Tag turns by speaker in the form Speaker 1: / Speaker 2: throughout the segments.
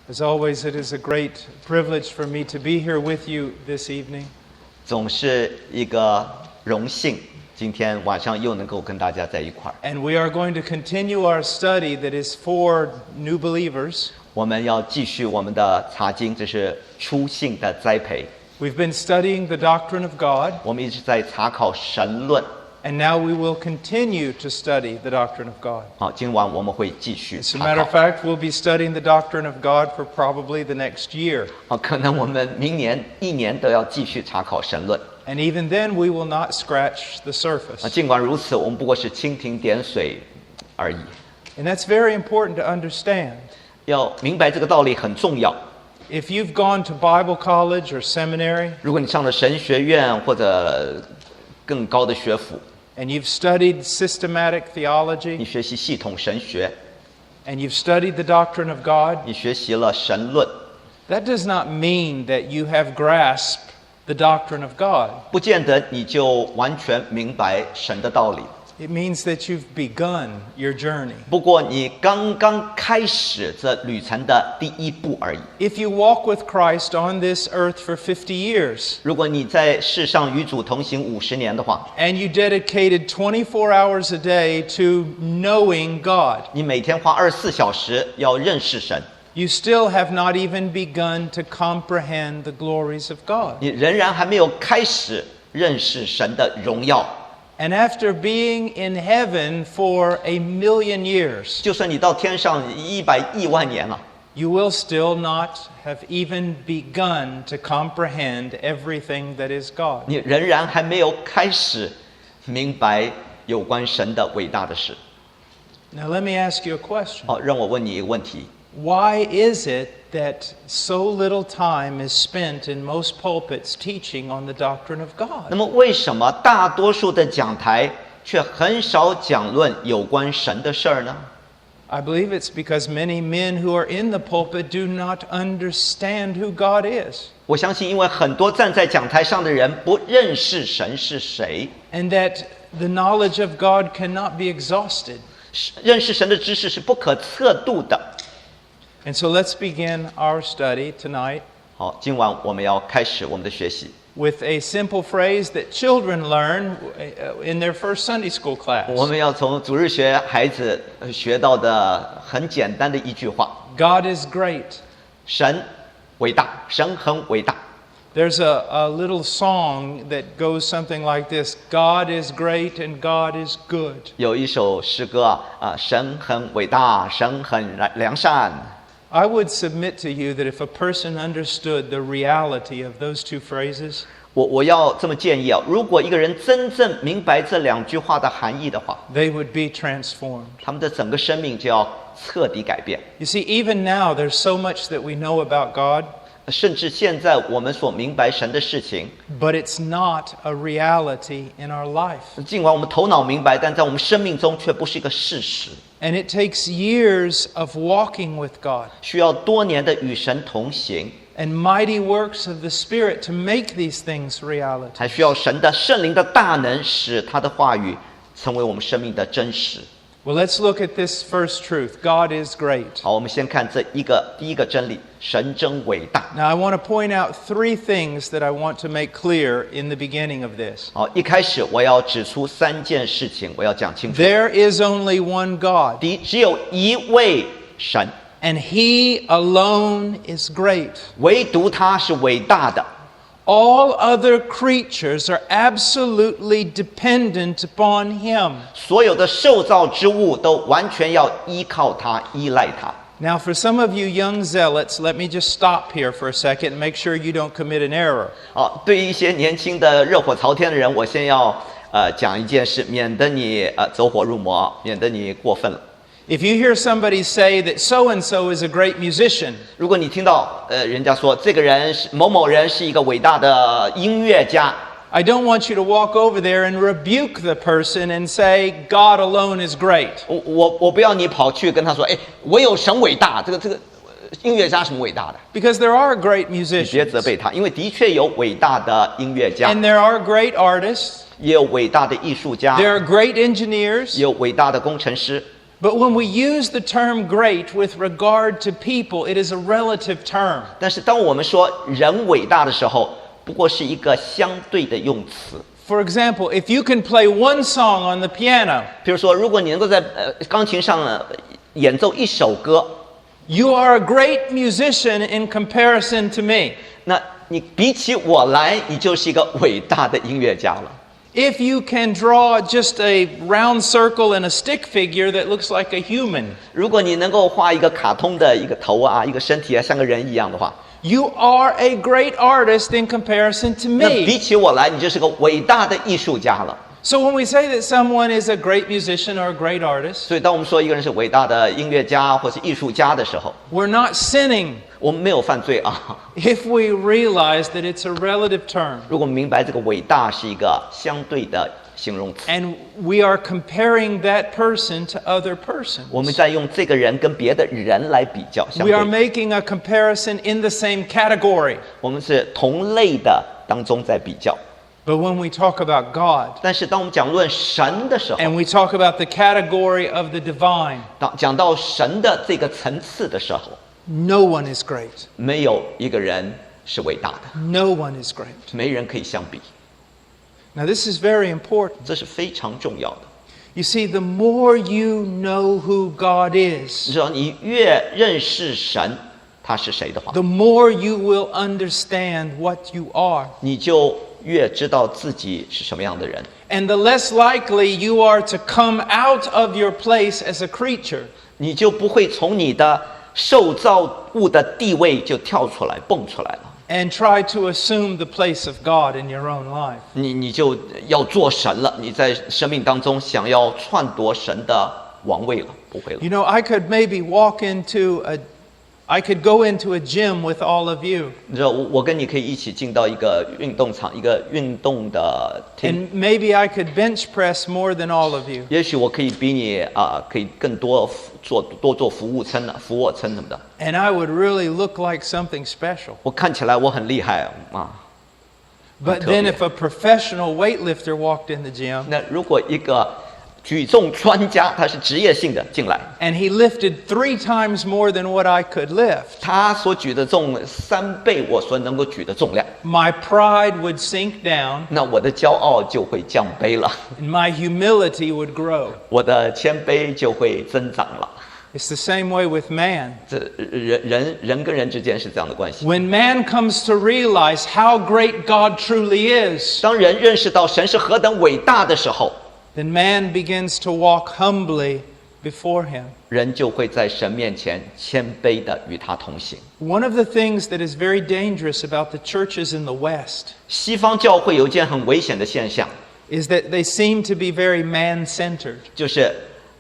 Speaker 1: As always, it is a great privilege for me to be here with you this evening.
Speaker 2: 总是一个荣幸，今天晚上又能够跟大家在一块儿。
Speaker 1: And we are going to continue our study that is for new believers.
Speaker 2: 我们要继续我们的查经，这是初信的栽培。
Speaker 1: We've been studying the doctrine of God,
Speaker 2: 我们一直在查考神论。
Speaker 1: and now we will continue to study the doctrine of God.
Speaker 2: 好，今晚我们会继续
Speaker 1: As a
Speaker 2: 查
Speaker 1: matter
Speaker 2: 考
Speaker 1: of。fact, we'll be studying the doctrine of God for probably the next year.
Speaker 2: 好，可能我们明年一年都要继续查考神论。
Speaker 1: And even then, we will not scratch the surface.
Speaker 2: 尽管如此，我们不过是蜻蜓点水而已。
Speaker 1: And that's very important to understand.
Speaker 2: 要明白这个道理很重要。
Speaker 1: If you've gone to Bible college or seminary,
Speaker 2: 如果你上了神学院或者更高的学府，
Speaker 1: and you've studied systematic
Speaker 2: 你
Speaker 1: theology,
Speaker 2: 学习系统神学，
Speaker 1: and you've studied the doctrine of God,
Speaker 2: 你学习了神论，
Speaker 1: that does not mean that you have grasped the doctrine of God.
Speaker 2: 不见得你就完全明白神的道理。
Speaker 1: It means that you've begun your journey.
Speaker 2: 不过你刚刚开始这旅程的第一步而已。
Speaker 1: If you walk with Christ on this earth for 50 years,
Speaker 2: 如果你在世上与主同行50年的话，
Speaker 1: and you dedicated 24 hours a day to knowing God,
Speaker 2: 你每天花24小时要认识神，
Speaker 1: you still have not even begun to comprehend the glories of God.
Speaker 2: 你仍然还没有开始认识神的荣耀。
Speaker 1: And after being in heaven for 1,000,000 years,
Speaker 2: 就算你到天上100亿万年了，
Speaker 1: you will still not have even begun to comprehend everything that is God.
Speaker 2: 你仍然还没有开始明白有关神的伟大的事。
Speaker 1: Now let me ask you a question.
Speaker 2: 好，让我问你一个问题：
Speaker 1: Why is it that so little time is spent in most pulpits teaching on the doctrine of
Speaker 2: 那
Speaker 1: God?
Speaker 2: 么为什么大多数的讲台却很少讲论有关神的事儿呢？
Speaker 1: I believe it's because many men who are in the pulpit do not understand who God is,
Speaker 2: 我相信，因为很多站在讲台上的人不认识神是谁，
Speaker 1: and that the knowledge of God cannot be exhausted.
Speaker 2: 认识神的知识是不可测度的。
Speaker 1: And so let's begin our study tonight
Speaker 2: 好，今晚我们要开始我们的学习。
Speaker 1: with a simple phrase that children learn in their first Sunday school
Speaker 2: 我
Speaker 1: class.
Speaker 2: 们要从主日学孩子学到的很简单的一句话：
Speaker 1: God is great.
Speaker 2: 神伟大，神很伟大。
Speaker 1: There's a little song that goes something like this: God is great and God is good.
Speaker 2: 有一首诗歌神很伟大，神很良善。
Speaker 1: I would submit to you that if a person understood the reality of those two phrases,
Speaker 2: 我要这么建议如果一个人真正明白这两句话的含义的话，
Speaker 1: they would be transformed.
Speaker 2: 他们的整个生命就要彻底改变。
Speaker 1: You see, even now there's so much that we know about God,
Speaker 2: 甚至现在我们所明白神的事情，
Speaker 1: but it's not a reality in our life.
Speaker 2: 尽管我们头脑明白，但在我们生命中却不是一个事实。
Speaker 1: And it takes years of walking with God
Speaker 2: 需要多年的与神同行，
Speaker 1: and mighty works of the Spirit to make these things reality.
Speaker 2: 还需要神的圣灵的大能，使他的话语成为我们生命的真实。
Speaker 1: Well, let's look at this first truth. God is great.
Speaker 2: 好，我们先看第一个真理：神真伟大。
Speaker 1: Now, I want to point out 3 things that I want to make clear in the beginning of this.
Speaker 2: 好，一开始我要指出3件事情，我要讲清楚。
Speaker 1: There is only one God,
Speaker 2: 第一，只有一位神，
Speaker 1: and He alone is great.
Speaker 2: 唯独他是伟大的。
Speaker 1: All other creatures are absolutely dependent upon Him.
Speaker 2: 所有的受造之物都完全要依靠他，依赖他。
Speaker 1: Now, for some of you young zealots, let me just stop here for a second and make sure you don't commit an error.
Speaker 2: 好，对于一些年轻的热火朝天的人，我先要讲一件事，免得你走火入魔，免得你过分了。
Speaker 1: If you hear somebody say that so-and-so is a great musician,
Speaker 2: 如果你听到人家说这个人是某某人是一个伟大的音乐家，
Speaker 1: I don't want you to walk over there and rebuke the person and say, God alone is great.
Speaker 2: 我不要你跑去跟他说，唯有神伟大，这个音乐家什么伟大的？
Speaker 1: Because there are great
Speaker 2: 你别责
Speaker 1: musicians,
Speaker 2: 备他，因为的确有伟大的音乐家，
Speaker 1: and there are great artists,
Speaker 2: 也有伟大的艺术家，
Speaker 1: there are great engineers,
Speaker 2: 也有伟大的工程师。
Speaker 1: But when we use the term great with regard to people, it is a relative term.
Speaker 2: 但是当我们说人伟大的时候，不过是一个相对的用词。
Speaker 1: For example, if you can play one song on the piano,
Speaker 2: 比如说，如果你能够在钢琴上演奏一首歌，
Speaker 1: you are a great musician in comparison to me.
Speaker 2: 那你比起我来，你就是一个伟大的音乐家了。
Speaker 1: If you can draw just a round circle and a stick figure that looks like a human,
Speaker 2: 如果你能够画一个卡通的一个头啊，一个身体啊，像个人一样的话，
Speaker 1: you are a great artist in comparison to
Speaker 2: 那比
Speaker 1: me.
Speaker 2: 起我来，你就是个伟大的艺术家了。
Speaker 1: So when we say that someone is a great musician or a great artist,
Speaker 2: 所以，当我们说一个人是伟大的音乐家或是艺术家的时候，
Speaker 1: we're not sinning
Speaker 2: 我们没有犯罪啊。
Speaker 1: if we realize that it's a relative term
Speaker 2: 如果我们明白这个伟大是一个相对的形容词，
Speaker 1: and we are comparing that person to other persons.
Speaker 2: 我们在用这个人跟别的人来比较，相
Speaker 1: We are
Speaker 2: 对，
Speaker 1: making a comparison in the same category.
Speaker 2: 我们是同类的当中在比较。
Speaker 1: But when we talk about God
Speaker 2: 但是当我们讲论神的时候，
Speaker 1: and we talk about the category of the divine,
Speaker 2: 当讲到神的这个层次的时候，
Speaker 1: no one is great.
Speaker 2: 没有一个人是伟大的，
Speaker 1: No one is great.
Speaker 2: 没人可以相比，
Speaker 1: Now, this is very important.
Speaker 2: 这是非常重要的。
Speaker 1: You see, the more you know who God
Speaker 2: 你
Speaker 1: is,
Speaker 2: 知道，你越认识神他是谁的话，
Speaker 1: the more you will understand what you are.
Speaker 2: 你就越知道自己是什么样的人，
Speaker 1: And the less likely you are to come out of your place as a creature
Speaker 2: 你就不会从你的受造物的地位就跳出来蹦出来了。
Speaker 1: and try to assume the place of God in your own life.
Speaker 2: 你就要做神了，你在生命当中想要篡夺神的王位了，不会了。
Speaker 1: You know, I could go into a gym with all of you,
Speaker 2: 你知道，我跟你可以一起进到一个运动场，一个运动的厅，
Speaker 1: and maybe I could bench press more than all of you.
Speaker 2: 也许我可以比你可以更多做俯卧撑俯卧撑什么的。
Speaker 1: And I would really look like something special.
Speaker 2: 我看起来我很厉害啊。
Speaker 1: But then if a professional weightlifter walked in the gym
Speaker 2: 那如果一个举重专家，他是职业性的进来，
Speaker 1: and he lifted 3 times more than what I could lift,
Speaker 2: 他所举的重3倍我所能够举的重量，
Speaker 1: my pride would sink down
Speaker 2: 那我的骄傲就会降卑了，
Speaker 1: and my humility would grow.
Speaker 2: 我的谦卑就会增长了。
Speaker 1: It's the same way with man.
Speaker 2: 这人跟人之间是这样的关系。
Speaker 1: When man comes to realize how great God truly is,
Speaker 2: 当人认识到神是何等伟大的时候，
Speaker 1: then man begins to walk humbly before him.
Speaker 2: 人就会在神面前谦卑的与他同行。
Speaker 1: One of the things that is very dangerous about the churches in the West
Speaker 2: 西方教会有一件很危险的现象，
Speaker 1: is that they seem to be very man-centered.
Speaker 2: 就是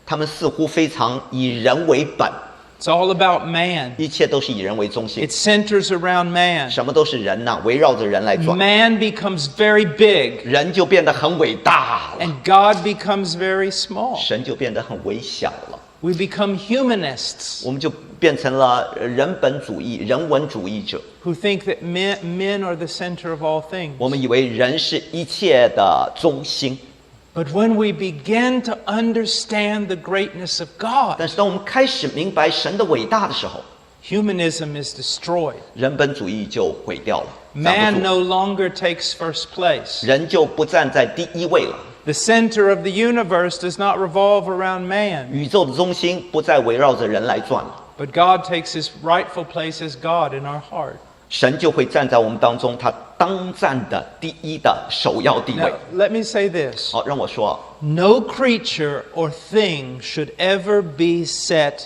Speaker 2: 他们似乎非常以人为本，
Speaker 1: It's all about man.
Speaker 2: 一切都是以人为中心
Speaker 1: It，centers around man.
Speaker 2: 什么都是人呐、围绕着人来转，
Speaker 1: Man becomes very big
Speaker 2: 人就变得很伟大了，
Speaker 1: and God becomes very small.
Speaker 2: 神就变得很微小了。
Speaker 1: We become humanists
Speaker 2: 我们就变成了人本主义、人文主义者。
Speaker 1: who think that men are the center of all things.
Speaker 2: 我们以为人是一切的中心，
Speaker 1: But when we begin to understand the greatness of God,
Speaker 2: 但是当我们开始明白神的伟大的时候，
Speaker 1: humanism is destroyed.
Speaker 2: 人本主义就毁掉了，站
Speaker 1: Man
Speaker 2: 不住
Speaker 1: no longer takes first place.
Speaker 2: 人就不站在第一位了。
Speaker 1: The center of the universe does not revolve around man,
Speaker 2: 宇宙的中心不再围绕着人来转了，
Speaker 1: but God takes his rightful place as God in our heart.
Speaker 2: 神就会站在我们当中，他当占的第一的首要地位
Speaker 1: Now,。let me say this.
Speaker 2: 好，让我说，
Speaker 1: No creature or thing should ever be set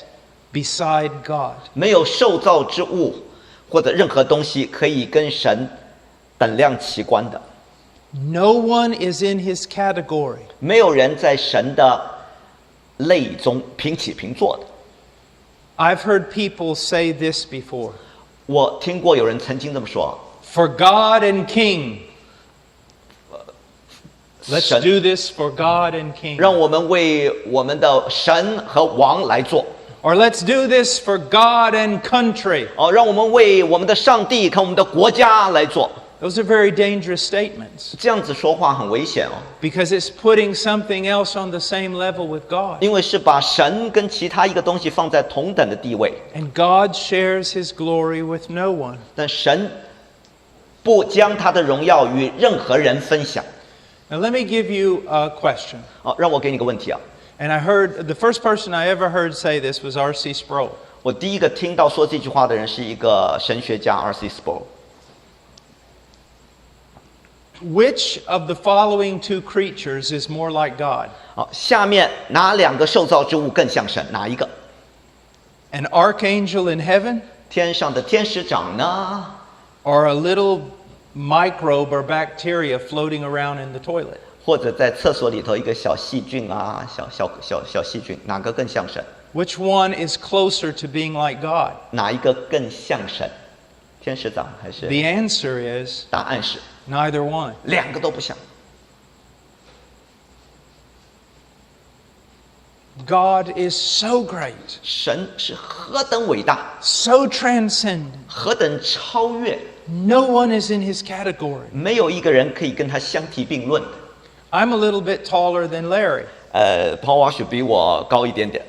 Speaker 1: beside God.
Speaker 2: 没有受造之物或者任何东西可以跟神等量齐观的，
Speaker 1: No one is in his category.
Speaker 2: 没有人在神的类中平起平坐的。
Speaker 1: I've heard people say this before.
Speaker 2: 我听过有人曾经这么说，
Speaker 1: For God and King. Let's
Speaker 2: 神
Speaker 1: do this for God and King.
Speaker 2: 让我们为我们的神和王来做，
Speaker 1: Or let's do this for God and country.
Speaker 2: 让我们为我们的上帝和我们的国家来做。
Speaker 1: Those are very dangerous statements
Speaker 2: 这样子说话很危险哦，
Speaker 1: because it's putting something else on the same level with God.
Speaker 2: 因为是把神跟其他一个东西放在同等的地位，
Speaker 1: And God shares his glory with no one.
Speaker 2: 但神不将他的荣耀与任何人分享。
Speaker 1: Now, let me give you a question.
Speaker 2: 好，让我给你个问题啊，
Speaker 1: And I heard the first person I ever heard say this was R.C. Sproul.
Speaker 2: 我第一个听到说这句话的人是一个神学家 R.C. Sproul。
Speaker 1: Which of the following two creatures is more like God?
Speaker 2: 好，下面哪两个受造之物更像神？哪一个？
Speaker 1: An archangel in heaven
Speaker 2: 天上的天使长呢，
Speaker 1: or a little microbe or bacteria floating around in the toilet?
Speaker 2: 或者在厕所里头一个小细菌啊，小细菌，哪个更像神？
Speaker 1: Which one is closer to being like God?
Speaker 2: 哪一个更像神？天使长还是？
Speaker 1: The answer is
Speaker 2: 答案是
Speaker 1: neither one.
Speaker 2: 两个都不像。
Speaker 1: God is so great,
Speaker 2: 神是何等伟大，
Speaker 1: so transcendent.
Speaker 2: 何等超越，
Speaker 1: No one is in his category.
Speaker 2: 没有一个人可以跟他相提并论的。
Speaker 1: I'm a little bit taller than Larry.
Speaker 2: Paul Wash 比我高一点点，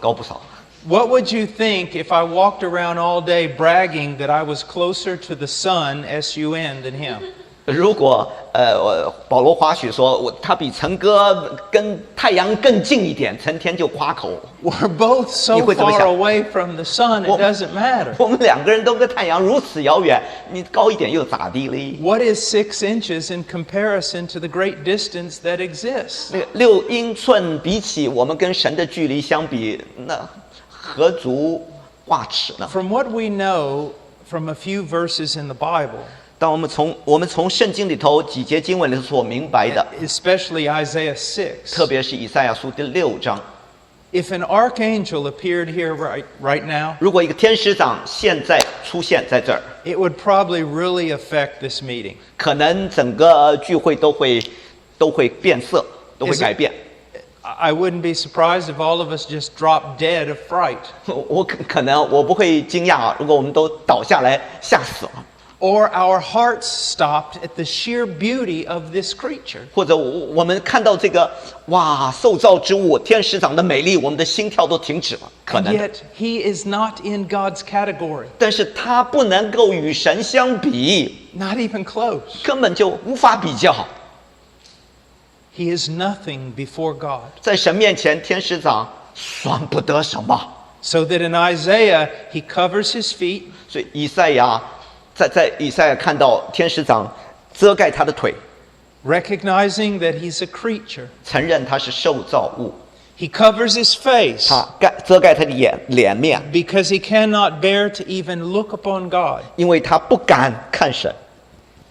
Speaker 2: 高不少。
Speaker 1: What would you think if I walked around all day bragging that I was closer to the sun, S-U-N, than him?
Speaker 2: 如果保罗华许说他比陈哥跟太阳更近一点，陈天就夸口。
Speaker 1: We're both so
Speaker 2: 你会怎么
Speaker 1: far
Speaker 2: 想？
Speaker 1: away from the sun, it doesn't matter.
Speaker 2: 我们两个人都跟太阳如此遥远，你高一点又咋地嘞？
Speaker 1: What is 6 inches in comparison to the great distance that exists?
Speaker 2: 那个6英寸比起我们跟神的距离相比，那何足挂齿呢？
Speaker 1: From what we know from a few verses in the Bible,
Speaker 2: 当我们从圣经里头几节经文里所明白的，
Speaker 1: especially Isaiah 6,
Speaker 2: 特别是以赛亚书第6章，
Speaker 1: if an archangel appeared here right now,
Speaker 2: 如果一个天使长现在出现在这儿，
Speaker 1: it would probably really affect this meeting.
Speaker 2: 可能整个聚会都会变色，都会改变。
Speaker 1: I wouldn't be surprised if all of us just dropped dead of fright.
Speaker 2: 我可能不会惊讶啊，如果我们都倒下来吓死了，
Speaker 1: Or our hearts stopped at the sheer beauty of this creature.
Speaker 2: 或者我们看到这个哇受造之物天使长的美丽，我们的心跳都停止了，可
Speaker 1: And
Speaker 2: 能的。
Speaker 1: yet, he is not in God's category.
Speaker 2: 但是它不能够与神相比，
Speaker 1: Not even close.
Speaker 2: 根本就无法比较。
Speaker 1: He is nothing before God.
Speaker 2: 在神面前，天使长算不得什么。
Speaker 1: So that in Isaiah, he covers his feet,
Speaker 2: 所以以赛亚在以赛亚看到天使长遮盖他的腿，
Speaker 1: recognizing that he's a creature.
Speaker 2: 承认他是受造物，
Speaker 1: He covers his face
Speaker 2: 他遮盖他的脸面，
Speaker 1: because he cannot bear to even look upon God.
Speaker 2: 因为他不敢看神，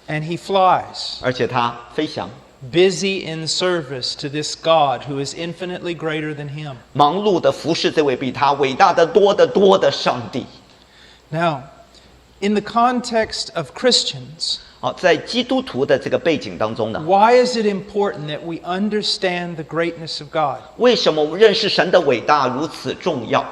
Speaker 1: And he flies,
Speaker 2: 而且他飞翔，
Speaker 1: busy in service to this God who is infinitely greater than him.
Speaker 2: 忙碌的服侍这位比他伟大的多得多的上帝。
Speaker 1: Now, in the context of Christians,
Speaker 2: 好，在基督徒的这个背景当中呢，
Speaker 1: why is it important that we understand the greatness of God?
Speaker 2: 为什么我们认识神的伟大如此重要？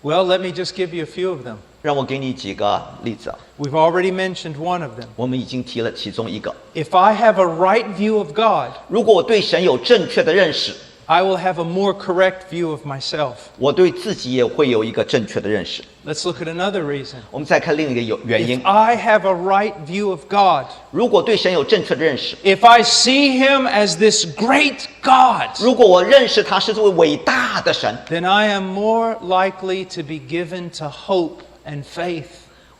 Speaker 1: Well, let me just give you a few of them.
Speaker 2: 让我给你几个例子啊，
Speaker 1: We've already mentioned one of them.
Speaker 2: 我们已经提了其中一个。
Speaker 1: If I have a right view of God,
Speaker 2: 如果我对神有正确的认识，
Speaker 1: I will have a more correct view of myself.
Speaker 2: 我对自己也会有一个正确的认识。
Speaker 1: Let's look at another reason.
Speaker 2: 我们再看另一个原因
Speaker 1: If，I have a right view of God,
Speaker 2: 如果对神有正确的认识，
Speaker 1: if I see him as this great God,
Speaker 2: 如果我认识他是这位伟大的神，
Speaker 1: then I am more likely to be given to hope and faith.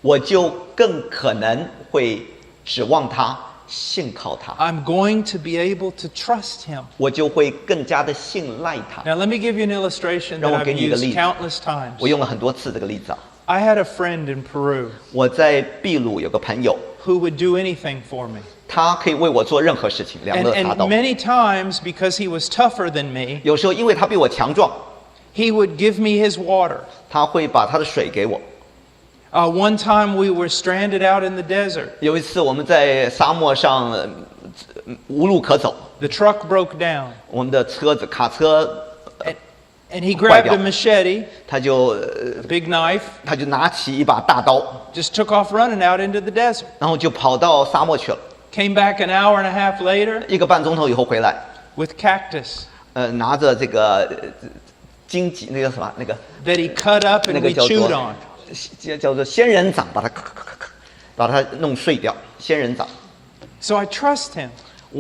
Speaker 2: 我就更可能会指望他，信靠他，
Speaker 1: I'm going to be able to trust him.
Speaker 2: 我就会更加的信赖他。
Speaker 1: Now, let me give you an illustration that
Speaker 2: 让我
Speaker 1: I've
Speaker 2: 给你一个例
Speaker 1: used
Speaker 2: 子。
Speaker 1: countless times.
Speaker 2: 我用了很多次这个例子啊。
Speaker 1: I had a friend in Peru
Speaker 2: 我在秘鲁有个朋友，
Speaker 1: who would do anything for me.
Speaker 2: 他可以为我做任何事情，两
Speaker 1: And,
Speaker 2: 肋插
Speaker 1: and
Speaker 2: 刀。
Speaker 1: many times, because he was tougher than me,
Speaker 2: 有时候因为他比我强壮，
Speaker 1: he would give me his water.
Speaker 2: 他会把他的水给我。
Speaker 1: One time we were stranded out in the desert.
Speaker 2: 有一次我们在沙漠上无路可走，
Speaker 1: The truck broke down.
Speaker 2: 我们的车子卡车
Speaker 1: And he
Speaker 2: 坏
Speaker 1: grabbed
Speaker 2: 掉
Speaker 1: a，machete,
Speaker 2: 他就
Speaker 1: a big knife,
Speaker 2: 拿起一把大刀，
Speaker 1: just took off running out into the desert.
Speaker 2: 然后就跑到沙漠去了。
Speaker 1: Came back an hour and a half later
Speaker 2: 1个半钟头以后回来，
Speaker 1: with cactus
Speaker 2: 拿着这个荆棘，那个什么那个
Speaker 1: that he cut up
Speaker 2: 那
Speaker 1: and
Speaker 2: 个
Speaker 1: we
Speaker 2: 叫
Speaker 1: chewed
Speaker 2: 做
Speaker 1: on.
Speaker 2: 叫做仙人掌，把它咔咔咔咔，把它弄碎掉。仙人掌，
Speaker 1: So I trust him.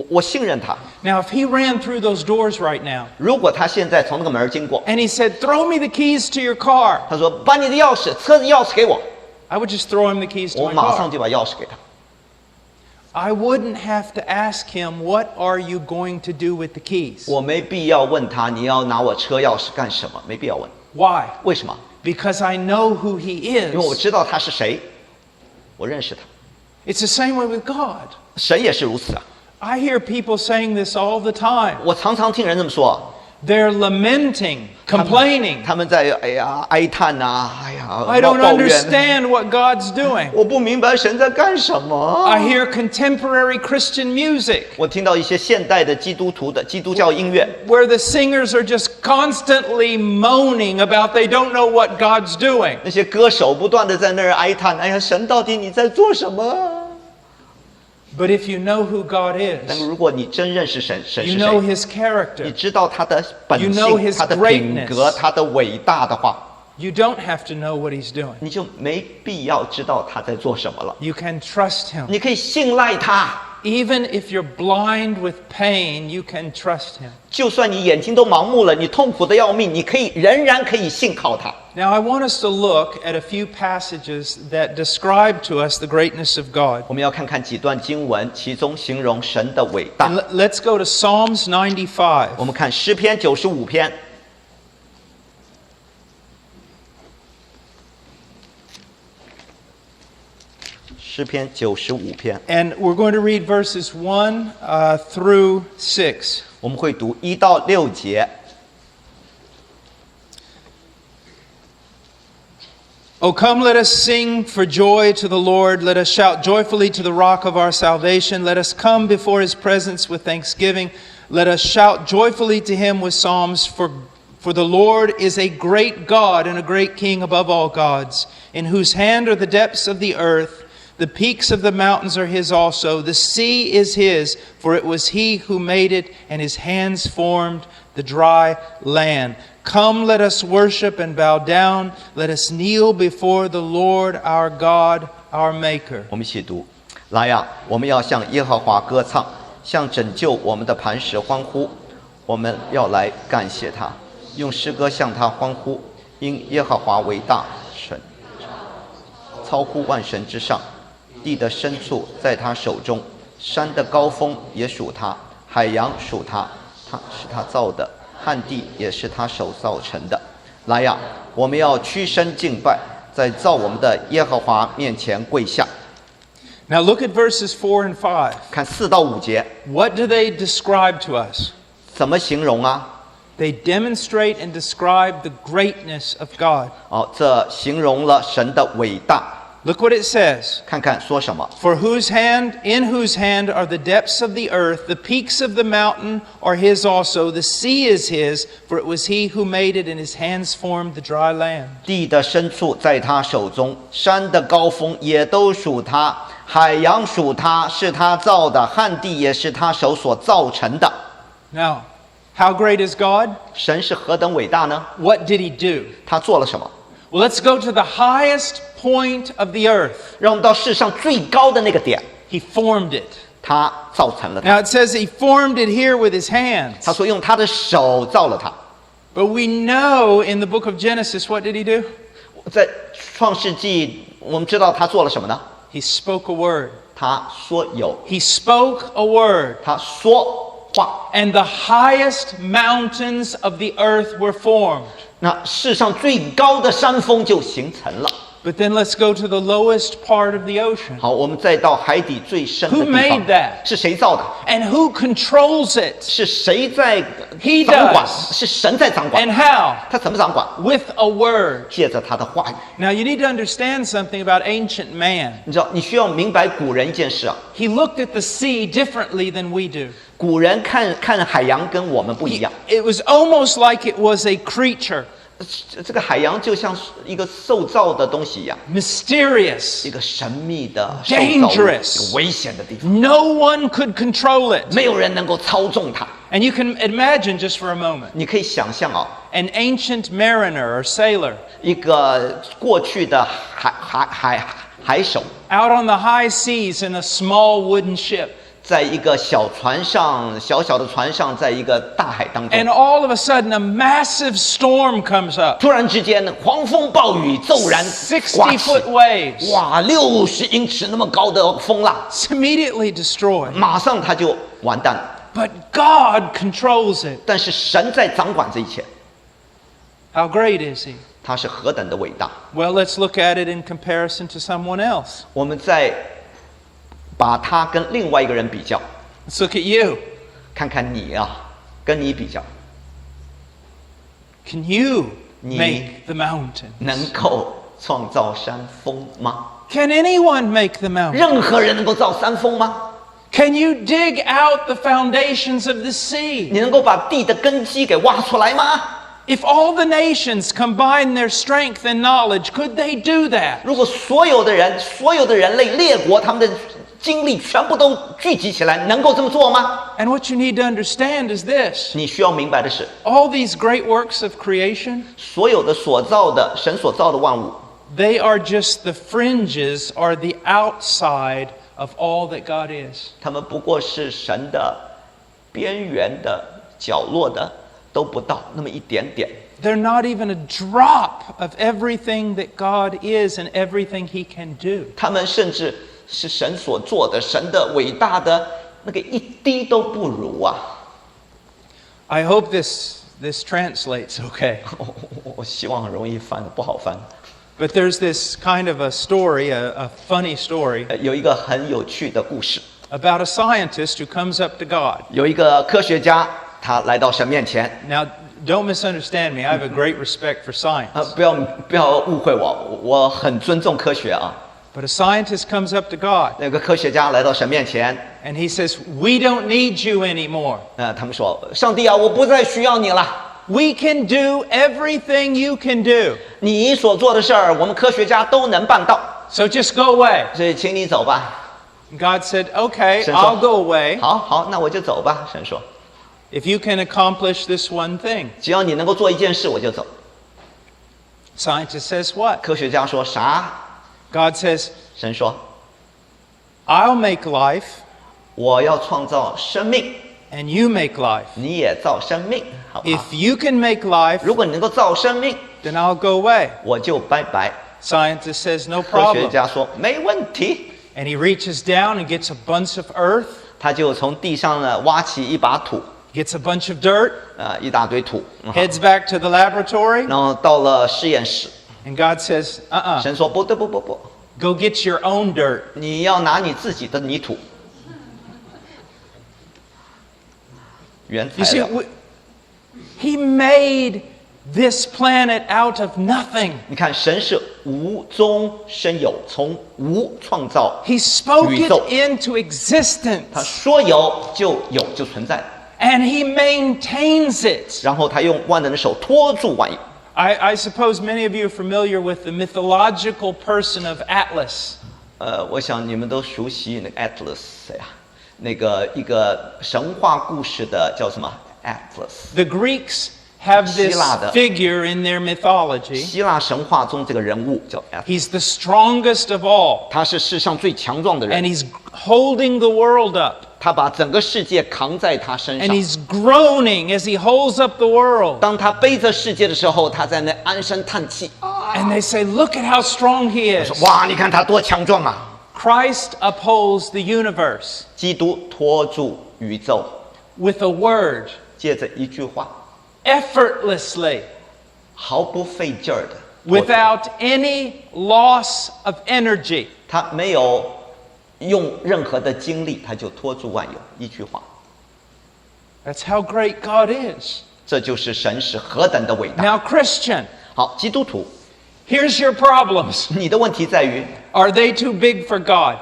Speaker 2: 我信任他。
Speaker 1: Now, if he ran through those doors right now
Speaker 2: 如果他现在从那个门儿经过，
Speaker 1: and he said, "Throw me the keys to your car,"
Speaker 2: 他说把你的钥匙，车子钥匙给我，
Speaker 1: I would just throw him the keys to
Speaker 2: 我
Speaker 1: my
Speaker 2: 马上
Speaker 1: car.
Speaker 2: 就把钥匙给他。
Speaker 1: I wouldn't have to ask him, "What are you going to do with the keys?"
Speaker 2: 我没必要问他你要拿我车钥匙干什么，没必要问。
Speaker 1: Why?
Speaker 2: 为什么？
Speaker 1: Because I know who he
Speaker 2: 因为我
Speaker 1: is.
Speaker 2: 知道他是谁，我认识他。
Speaker 1: It's the same way with God.
Speaker 2: 神也是如此啊。
Speaker 1: I hear people saying this all the time.
Speaker 2: 我常常听人这么说，
Speaker 1: They're lamenting, complaining.
Speaker 2: 他们在哎呀哀叹呐、哎呀
Speaker 1: I don't
Speaker 2: 抱怨，
Speaker 1: understand what God's doing.
Speaker 2: 我不明白神在干什么。
Speaker 1: I hear contemporary Christian music
Speaker 2: 我听到一些现代的基督徒的基督教音乐，
Speaker 1: where the singers are just constantly moaning about they don't know what God's doing.
Speaker 2: 那些歌手不断的在那儿哀叹，哎呀，神到底你在做什么？
Speaker 1: But if you know who God
Speaker 2: 但
Speaker 1: is,
Speaker 2: 如果你真认识神，神
Speaker 1: you
Speaker 2: 是
Speaker 1: know
Speaker 2: 谁？
Speaker 1: his
Speaker 2: 你
Speaker 1: character,
Speaker 2: 知道他的本
Speaker 1: You know
Speaker 2: 性、
Speaker 1: his
Speaker 2: 他的品格、
Speaker 1: greatness.
Speaker 2: 他的伟大的话，
Speaker 1: you don't have to know what he's doing.
Speaker 2: 你就没必要知道他在做什么了。
Speaker 1: You can trust him.
Speaker 2: 你可以信赖他，
Speaker 1: Even if you're blind with pain, you can trust him.
Speaker 2: 就算你眼睛都盲目了，你痛苦的要命，你仍然可以信靠他。
Speaker 1: Now, I want us to look at a few passages that describe to us the greatness of God.
Speaker 2: 我们要看看几段经文，其中形容神的伟大
Speaker 1: And。let's go to Psalms 95.
Speaker 2: 我们看诗篇95篇，诗篇95篇，
Speaker 1: And we're going to read verses 1 through 6.
Speaker 2: 我们会读1到6节。
Speaker 1: O come, let us sing for joy to the Lord. Let us shout joyfully to the rock of our salvation. Let us come before his presence with thanksgiving. Let us shout joyfully to him with psalms. For the Lord is a great God and a great King above all gods, in whose hand are the depths of the earth. The peaks of the mountains are his also. The sea is his, for it was he who made it, and his hands formed the dry land. Come, let us worship and bow down. Let us kneel before the Lord our God, our Maker.
Speaker 2: 我们一起读：来呀，我们要向耶和华歌唱，向拯救我们的磐石欢呼。我们要来感谢他，用诗歌向他欢呼，因耶和华为大神，超乎万神之上。地的深处在他手中，山的高峰也属他，海洋属他，他是他造的，旱地也是他手造成的。来呀，我们要屈身敬拜，在造我们的耶和华面前跪下。
Speaker 1: Now look at verses 4 and 5.
Speaker 2: 看4到5节，
Speaker 1: What do they describe to us?
Speaker 2: 怎么形容啊？
Speaker 1: They demonstrate and describe the greatness of God.
Speaker 2: 这形容了神的伟大。
Speaker 1: Look what it says.
Speaker 2: 看看说什么？
Speaker 1: In whose hand are the depths of the earth, the peaks of the mountain are his also, the sea is his, for it was he who made it, and his hands formed the dry land.
Speaker 2: 地的深处在他手中，山的高峰也都属他，海洋属他，是他造的，旱地也是他手所造成的。
Speaker 1: Now, how great is God?
Speaker 2: 神是何等伟大呢？
Speaker 1: What did he do?
Speaker 2: 他做了什么？
Speaker 1: Well, let's go to the highest point of the earth.
Speaker 2: 让我们到世上最高的那个点，
Speaker 1: He formed it.
Speaker 2: 他造成了它。
Speaker 1: Now, it says he formed it here with his hands.
Speaker 2: 他说用他的手造了它。
Speaker 1: But we know in the book of Genesis, what did he do?
Speaker 2: 在创世纪，我们知道他做了什么呢？
Speaker 1: He spoke a word.
Speaker 2: 他说有，
Speaker 1: He spoke a word.
Speaker 2: 他说话。
Speaker 1: And the highest mountains of the earth were formed.
Speaker 2: 那世上最高的山峰就形成了。
Speaker 1: But then let's go to the lowest part of the ocean.
Speaker 2: 好，我们再到海底最深的
Speaker 1: Who
Speaker 2: 地
Speaker 1: made
Speaker 2: 方
Speaker 1: that?，
Speaker 2: 是谁造的？
Speaker 1: And who controls it?
Speaker 2: 是谁在
Speaker 1: He
Speaker 2: 掌管？
Speaker 1: does.
Speaker 2: 是神在掌管
Speaker 1: And。how?
Speaker 2: 他怎么掌管？
Speaker 1: With a word.
Speaker 2: 借着他的话语。
Speaker 1: Now you need to understand something about ancient man.
Speaker 2: 你知道，你需要明白古人一件事啊，
Speaker 1: He looked at the sea differently than we do.
Speaker 2: 古人看海洋跟我们不一样。
Speaker 1: It was almost like it was a creature,
Speaker 2: 这个海洋就像是一个受造的东西一样，
Speaker 1: mysterious.
Speaker 2: 一个神秘的受造物，
Speaker 1: Dangerous
Speaker 2: 一个危险的地方，
Speaker 1: No one could control it.
Speaker 2: 没有人能够操纵它。
Speaker 1: And you can imagine just for a moment
Speaker 2: 你可以想象啊，
Speaker 1: an ancient mariner or sailor
Speaker 2: 一个过去的海手，
Speaker 1: out on the high seas in a small wooden ship.
Speaker 2: 在一个小船上，小小的船上，在一个大海当中
Speaker 1: And，all of a sudden, a massive storm comes up.
Speaker 2: 突然之间，狂风暴雨骤然刮起，
Speaker 1: 60-foot waves.
Speaker 2: 哇，60英尺那么高的风浪，
Speaker 1: It's immediately destroyed.
Speaker 2: 马上他就完蛋了。
Speaker 1: But God controls it.
Speaker 2: 但是神在掌管这一切，
Speaker 1: How great is He?
Speaker 2: 他是何等的伟大！
Speaker 1: Well, let's look at it in comparison to someone else.
Speaker 2: 我们再把他跟另外一个人比较，
Speaker 1: Let's look at you.
Speaker 2: 看看你啊，跟你比较，
Speaker 1: Can you
Speaker 2: Ni-
Speaker 1: make the mountain?
Speaker 2: 能够创造山峰吗？
Speaker 1: Can anyone make the mountain?
Speaker 2: 任何人能够造山峰吗？
Speaker 1: Can you dig out the foundations of the sea?
Speaker 2: 你能够把地的根基给挖出来吗？
Speaker 1: If all the nations combine their strength and knowledge, could they do that?
Speaker 2: 如果所有的人类列国他们的精力全部都聚集起来，能够这么做吗？
Speaker 1: And what you need to understand is this.
Speaker 2: 你需要明白的是，
Speaker 1: All these great works of creation,
Speaker 2: 所有的所造的神所造的万物，
Speaker 1: they are just the fringes or the outside of all that God is.
Speaker 2: 他们不过是神的边缘的角落的，都不到那么一点点。
Speaker 1: They're not even a drop of everything that God is and everything He can do.
Speaker 2: 他们甚至是神所做的，神的伟大的那个一滴都不如啊！
Speaker 1: I hope this translates okay.
Speaker 2: 我希望很容易翻，不好翻。
Speaker 1: But there's this kind of a story, a funny story,
Speaker 2: 有一个很有趣的故事，
Speaker 1: about a scientist who comes up to God.
Speaker 2: 有一个科学家，他来到神面前，
Speaker 1: Now, don't misunderstand me. I have a great respect for science.
Speaker 2: 不要误会我，我很尊重科学啊。
Speaker 1: But a scientist comes up to God
Speaker 2: 那个科学家来到神面前，
Speaker 1: and he says, "We don't need you anymore.
Speaker 2: 他们说：“上帝啊，我不再需要你了，
Speaker 1: We can do everything you can do.
Speaker 2: 你所做的事儿，我们科学家都能办到，
Speaker 1: So just go away."
Speaker 2: 所以请你走吧。
Speaker 1: And God said, "Okay,
Speaker 2: 神说
Speaker 1: I'll go away
Speaker 2: 好，那我就走吧。”神说
Speaker 1: if you can accomplish this one thing."
Speaker 2: 只要你能够做一件事，我就走。
Speaker 1: Scientist says, "What?"
Speaker 2: 科学家说啥？
Speaker 1: God says,
Speaker 2: 神说
Speaker 1: "I'll make life
Speaker 2: 我要创造生命，
Speaker 1: and you make life.
Speaker 2: 你也造生命，好不好？
Speaker 1: If you can make life,
Speaker 2: 如果你能够造生命，
Speaker 1: then I'll go away."
Speaker 2: 我就拜拜。
Speaker 1: Scientist says, "No
Speaker 2: 科学
Speaker 1: problem."
Speaker 2: 家说没问题，
Speaker 1: And he reaches down and gets a bunch of earth,
Speaker 2: 他就从地上呢挖起一把土，
Speaker 1: gets a bunch of dirt,
Speaker 2: 一大堆土，
Speaker 1: heads back to the laboratory,
Speaker 2: 然后到了实验室，
Speaker 1: and God says,
Speaker 2: 神说不，
Speaker 1: go get your own dirt.
Speaker 2: 你要拿你自己的泥土，原
Speaker 1: You
Speaker 2: 材
Speaker 1: see,
Speaker 2: 料。
Speaker 1: He made this planet out of nothing.
Speaker 2: 你看，神是无中生有，从无创造，
Speaker 1: He spoke
Speaker 2: 宇宙。
Speaker 1: it into
Speaker 2: 他
Speaker 1: existence,
Speaker 2: 说有就有，就存在，
Speaker 1: and He maintains it.
Speaker 2: 然后他用万能的手托住万有。
Speaker 1: I suppose many of you are familiar with the mythological person of Atlas.
Speaker 2: 我想你们都熟悉那个 Atlas 谁啊？那个一个神话故事的叫什么 Atlas？
Speaker 1: The Greeks have this
Speaker 2: 希腊的。
Speaker 1: figure in their mythology.
Speaker 2: 希腊神话中这个人物叫 Atlas，
Speaker 1: He's the strongest of all,
Speaker 2: 他是世上最强壮的人
Speaker 1: and，he's holding the world up,
Speaker 2: 他把整个世界扛在他身
Speaker 1: and
Speaker 2: 上。
Speaker 1: he's groaning as he holds up the world.
Speaker 2: 当他背着世界的时候，他在那唉声叹气。
Speaker 1: And they say, "Look at how strong he
Speaker 2: 说
Speaker 1: is."
Speaker 2: 哇，你看他多强壮啊！
Speaker 1: Christ upholds the universe
Speaker 2: 基督托住宇宙，
Speaker 1: with a word,
Speaker 2: 借着一句话，
Speaker 1: effortlessly.
Speaker 2: 毫不费劲儿的，
Speaker 1: without any loss of energy.
Speaker 2: 他没有用任何的精力，他就托住万有。一句话，
Speaker 1: That's how great God is.
Speaker 2: 这就是神是何等的伟大。
Speaker 1: Now, Christian,
Speaker 2: 好，基督徒，
Speaker 1: here's your problems.
Speaker 2: 你的问题在于
Speaker 1: Are they too big for God?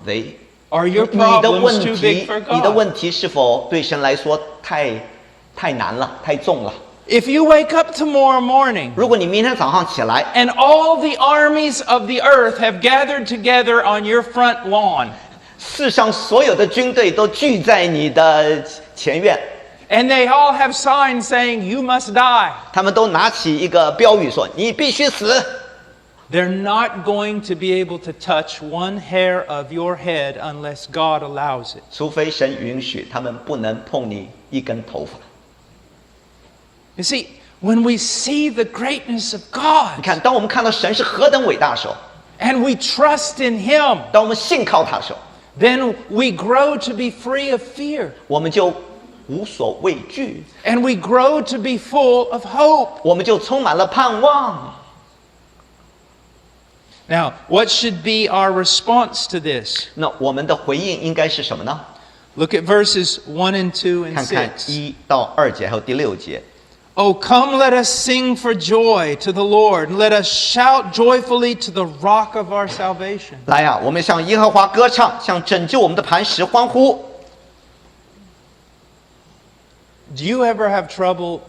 Speaker 2: they
Speaker 1: Are your
Speaker 2: 你的
Speaker 1: problems
Speaker 2: 问
Speaker 1: too
Speaker 2: 题
Speaker 1: big for，
Speaker 2: 你的
Speaker 1: God?
Speaker 2: 问题是否对神来说太难了，太重了？
Speaker 1: If you wake up tomorrow morning
Speaker 2: 如果你明天早上起来，
Speaker 1: and all the armies of the earth have gathered together on your front lawn,
Speaker 2: 世上所有的军队都聚在你的前院，
Speaker 1: and they all have signs saying, "You must die,"
Speaker 2: 他们都拿起一个标语说：“你必须死。”
Speaker 1: they're not going to be able to touch one hair of your head unless God allows it.
Speaker 2: 除非神允许，他们不能碰你一根头发。
Speaker 1: You see, when we see the greatness of
Speaker 2: 你
Speaker 1: God
Speaker 2: 看，当我们看到神是何等伟大的时候，
Speaker 1: and we trust in Him,
Speaker 2: 当我们信靠他的时候，
Speaker 1: then we grow to be free of fear,
Speaker 2: 我们就无所畏惧，
Speaker 1: and we grow to be full of hope.
Speaker 2: 我们就充满了盼望。
Speaker 1: Now, what should be our response to this?
Speaker 2: 那我们的回应应该是什么呢？
Speaker 1: Look at verses 1 and 2 and
Speaker 2: 看看
Speaker 1: 6.
Speaker 2: 1到2节，还有第6节。
Speaker 1: Oh, come, let us sing for joy to the Lord. Let us shout joyfully to the rock of our salvation.
Speaker 2: 来呀、我们向耶和华歌唱，向拯救我们的磐石欢呼。
Speaker 1: Do you ever have trouble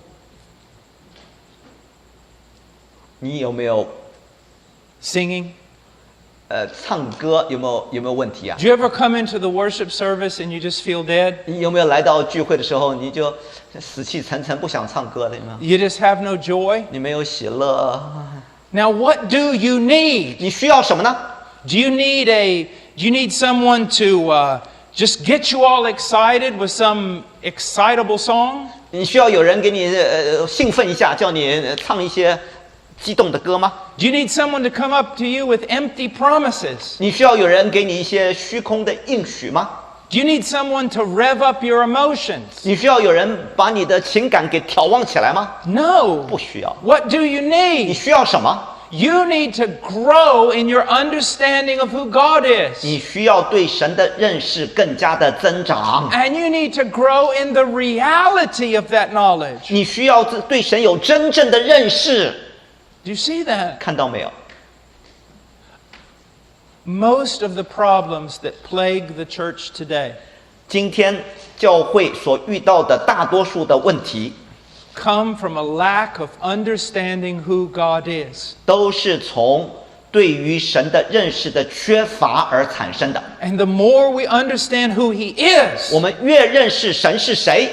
Speaker 2: 你有没有
Speaker 1: singing?
Speaker 2: 唱歌有没有问题啊？
Speaker 1: Do you ever come into the worship service and you just feel dead?
Speaker 2: 你有没有来到聚会的时候，你就死气沉沉，不想唱歌了？有没有？
Speaker 1: You just have no joy?
Speaker 2: 你没有喜乐，
Speaker 1: Now, what do you need?
Speaker 2: 你需要什么呢？
Speaker 1: Do you need someone to just get you all excited with some excitable song?
Speaker 2: 你需要有人给你兴奋一下，叫你唱一些激动的歌吗？
Speaker 1: Do you need someone to come up to you with empty promises?
Speaker 2: 你需要有人给你一些虚空的应许吗？
Speaker 1: Do you need someone to rev up your emotions?
Speaker 2: 你需要有人把你的情感给挑旺起来吗？
Speaker 1: No.
Speaker 2: 不需要。
Speaker 1: What do you
Speaker 2: 你
Speaker 1: need?
Speaker 2: 需要什么？
Speaker 1: You need to grow in your understanding of who God is.
Speaker 2: 你需要对神的认识更加的增长，
Speaker 1: And you need to grow in the reality of that knowledge.
Speaker 2: 你需要对神有真正的认识。
Speaker 1: Do you see that?
Speaker 2: 看到没有？
Speaker 1: Most of the problems that plague the church today
Speaker 2: 今天教会所遇到的大多数的问题，
Speaker 1: come from a lack of understanding who God is.
Speaker 2: 都是从对于神的认识的缺乏而产生的。
Speaker 1: And the more we understand who He is,
Speaker 2: 我们越认识神是谁，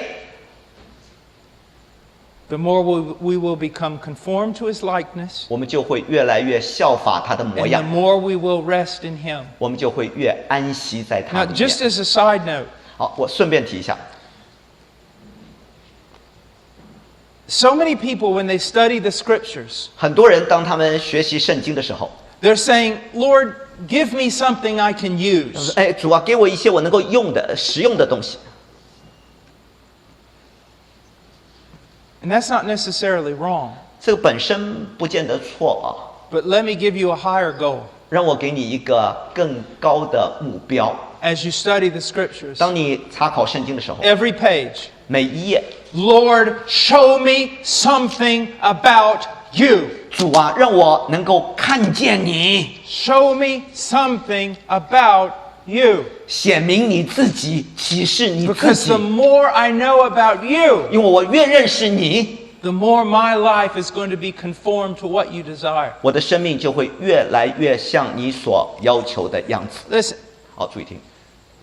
Speaker 1: the more we will become conformed to His likeness,
Speaker 2: 我们就会越来越效法他的模
Speaker 1: and the
Speaker 2: 样，
Speaker 1: more we will rest in Him.
Speaker 2: 我们就会越安息在他
Speaker 1: Now,
Speaker 2: 里
Speaker 1: just
Speaker 2: 面。
Speaker 1: as a side note,
Speaker 2: 好，我顺便提一下，
Speaker 1: so many people, when they study the scriptures,
Speaker 2: 很多人当他们学习圣经的时候，
Speaker 1: they're saying, Lord, give me something I can use.
Speaker 2: 哎，主啊，给我一些我能够用的、实用的东西。
Speaker 1: And that's not necessarily wrong.
Speaker 2: 这个本身不见得错啊，
Speaker 1: But let me give you a higher goal.
Speaker 2: 让我给你一个更高的目标。
Speaker 1: As you study the scriptures,
Speaker 2: 当你查考圣经的时候，
Speaker 1: every page,
Speaker 2: 每一页，
Speaker 1: Lord, show me something about you.
Speaker 2: 主啊，让我能够看见你，
Speaker 1: Show me something about you.
Speaker 2: 显明你自己，启示你自
Speaker 1: Because
Speaker 2: 己
Speaker 1: the。more I know about you,
Speaker 2: 因为我越认识你，
Speaker 1: the more my life is going to be conformed to what you desire.
Speaker 2: 我的生命就会越来越像你所要求的样子。
Speaker 1: Listen,
Speaker 2: 好，注意听。